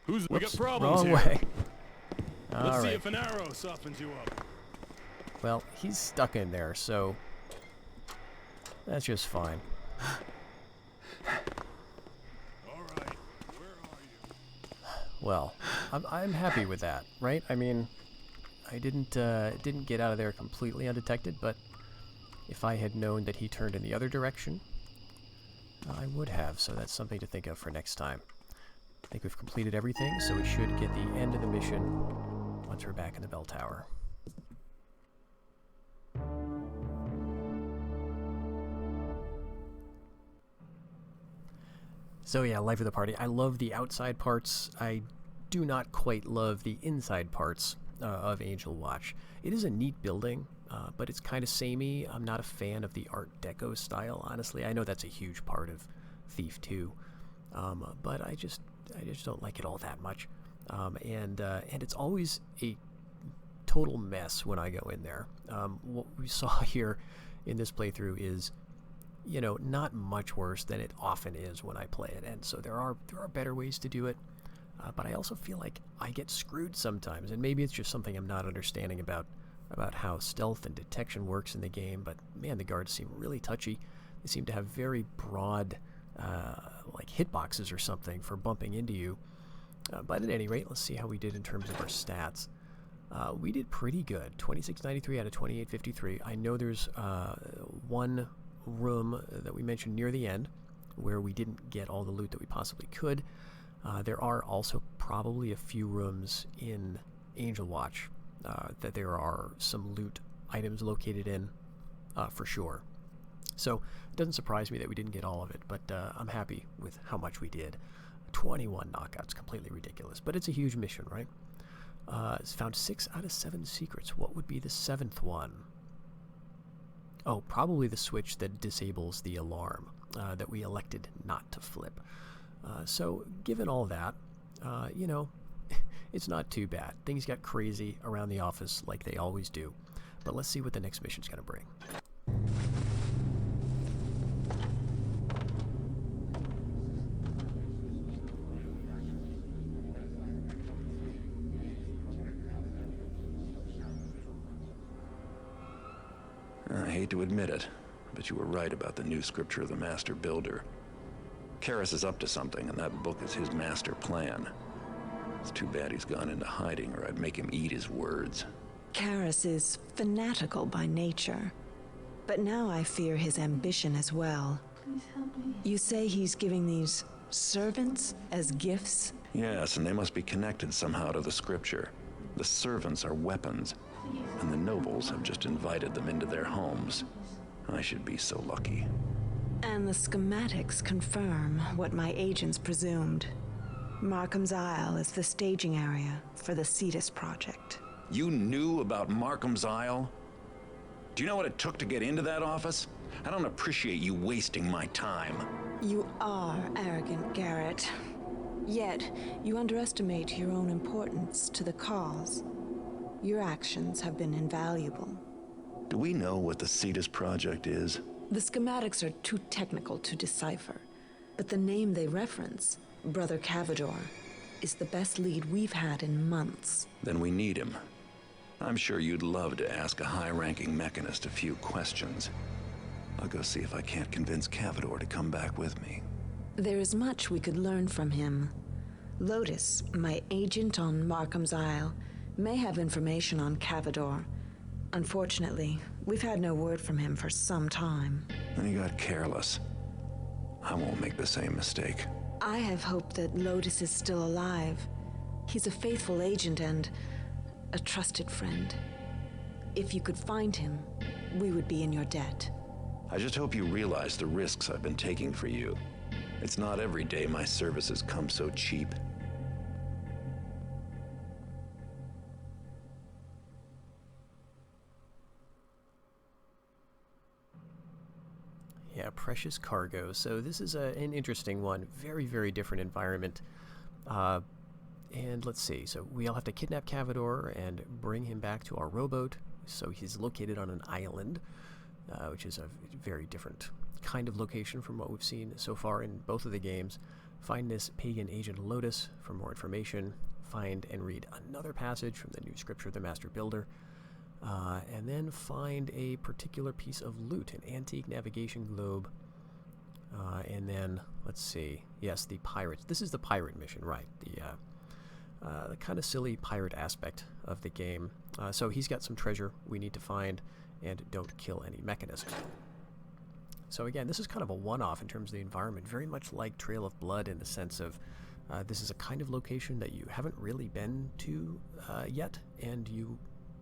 We got Whoops, problems wrong here. way. Let's see if an arrow softens you up. Well, he's stuck in there, so that's just fine. Alright, where are you? Well, I'm happy with that, right? I mean, I didn't get out of there completely undetected, but if I had known that he turned in the other direction, I would have, so that's something to think of for next time. I think we've completed everything, so we should get the end of the mission once we're back in the bell tower. So yeah, life of the party. I love the outside parts. I do not quite love the inside parts of Angelwatch. It is a neat building. but it's kind of samey. I'm not a fan of the Art Deco style, honestly. I know that's a huge part of Thief 2, but I just don't like it all that much. And it's always a total mess when I go in there. What we saw here in this playthrough is, you know, not much worse than it often is when I play it. And so there are better ways to do it. But I also feel like I get screwed sometimes, and maybe it's just something I'm not understanding about how stealth and detection works in the game. But man, the guards seem really touchy. They seem to have very broad, like hitboxes or something for bumping into you. But at any rate, let's see how we did in terms of our stats. We did pretty good. 2693 out of 2853. I know there's one room that we mentioned near the end where we didn't get all the loot that we possibly could. There are also probably a few rooms in Angelwatch that there are some loot items located in, for sure. So it doesn't surprise me that we didn't get all of it, but I'm happy with how much we did. 21 knockouts, completely ridiculous, but it's a huge mission, right? It's found 6 out of 7 secrets. What would be the 7th one? Oh, probably the switch that disables the alarm that we elected not to flip. So given all that, you know, it's not too bad. Things got crazy around the office like they always do. But let's see what the next mission's going to bring. I hate to admit it, but you were right about the new scripture of the Master Builder. Karras is up to something, and that book is his master plan. It's too bad he's gone into hiding, or I'd make him eat his words. Karras is fanatical by nature, but now I fear his ambition as well. Please help me. You say he's giving these servants as gifts? Yes, and they must be connected somehow to the scripture. The servants are weapons, and the nobles have just invited them into their homes. I should be so lucky. And the schematics confirm what my agents presumed. Markham's Isle is the staging area for the Cetus project. You knew about Markham's Isle? Do you know what it took to get into that office? I don't appreciate you wasting my time. You are arrogant, Garrett. Yet, you underestimate your own importance to the cause. Your actions have been invaluable. Do we know what the Cetus project is? The schematics are too technical to decipher, but the name they reference, Brother Cavador, is the best lead we've had in months. Then we need him. I'm sure you'd love to ask a high-ranking mechanist a few questions. I'll go see if I can't convince Cavador to come back with me. There is much we could learn from him. Lotus, my agent on Markham's Isle, may have information on Cavador. Unfortunately, we've had no word from him for some time. Then he got careless. I won't make the same mistake. I have hope that Lotus is still alive. He's a faithful agent and a trusted friend. If you could find him, we would be in your debt. I just hope you realize the risks I've been taking for you. It's not every day my services come so cheap. Yeah, precious cargo. So this is an interesting one. Very, very different environment. And let's see. So we'll have to kidnap Cavador and bring him back to our rowboat. So he's located on an island, which is a very different kind of location from what we've seen so far in both of the games. Find this pagan agent Lotus for more information. Find and read another passage from the new scripture of the Master Builder. And then find a particular piece of loot, an antique navigation globe. And then, let's see. Yes, the pirates. This is the pirate mission, right? The kind of silly pirate aspect of the game. So he's got some treasure we need to find, and don't kill any mechanisms. So again, this is kind of a one-off in terms of the environment, very much like Trail of Blood in the sense of this is a kind of location that you haven't really been to yet, and you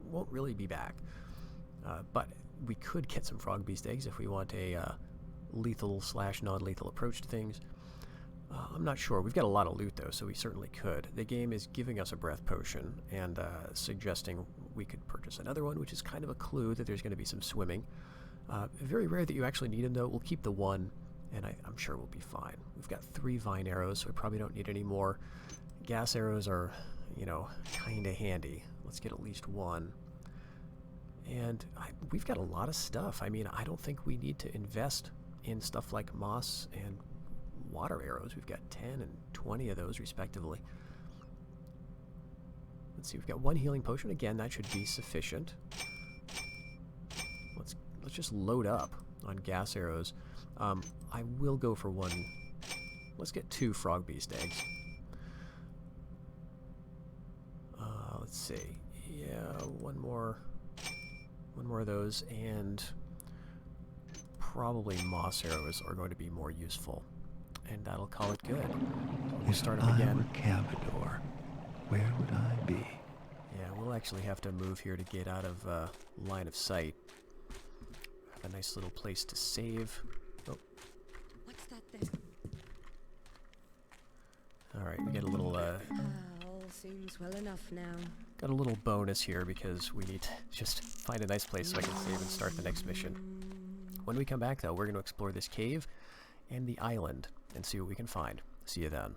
won't really be back. But we could get some frog beast eggs if we want a lethal / non-lethal approach to things. I'm not sure. We've got a lot of loot though, so we certainly could. The game is giving us a breath potion and suggesting we could purchase another one, which is kind of a clue that there's going to be some swimming. Very rare that you actually need them, though. We'll keep the one, and I'm sure we'll be fine. We've got 3 vine arrows, so we probably don't need any more. Gas arrows are, you know, kind of handy. Let's get at least 1. And we've got a lot of stuff. I mean, I don't think we need to invest in stuff like moss and water arrows. We've got 10 and 20 of those, respectively. Let's see, we've got 1 healing potion. Again, that should be sufficient. Let's just load up on gas arrows. I will go for 1. Let's get 2 frog beast eggs. Let's see. Yeah, one more of those, and probably moss arrows are going to be more useful. And that'll call it good. We'll start them again. If I were Cavador, where would I be? Yeah, we'll actually have to move here to get out of line of sight. Have a nice little place to save. Oh. What's that there? Alright, we get a little All seems well enough now. got a little bonus here because we need to just find a nice place so I can save and start the next mission. When we come back, though, we're going to explore this cave and the island and see what we can find. See you then.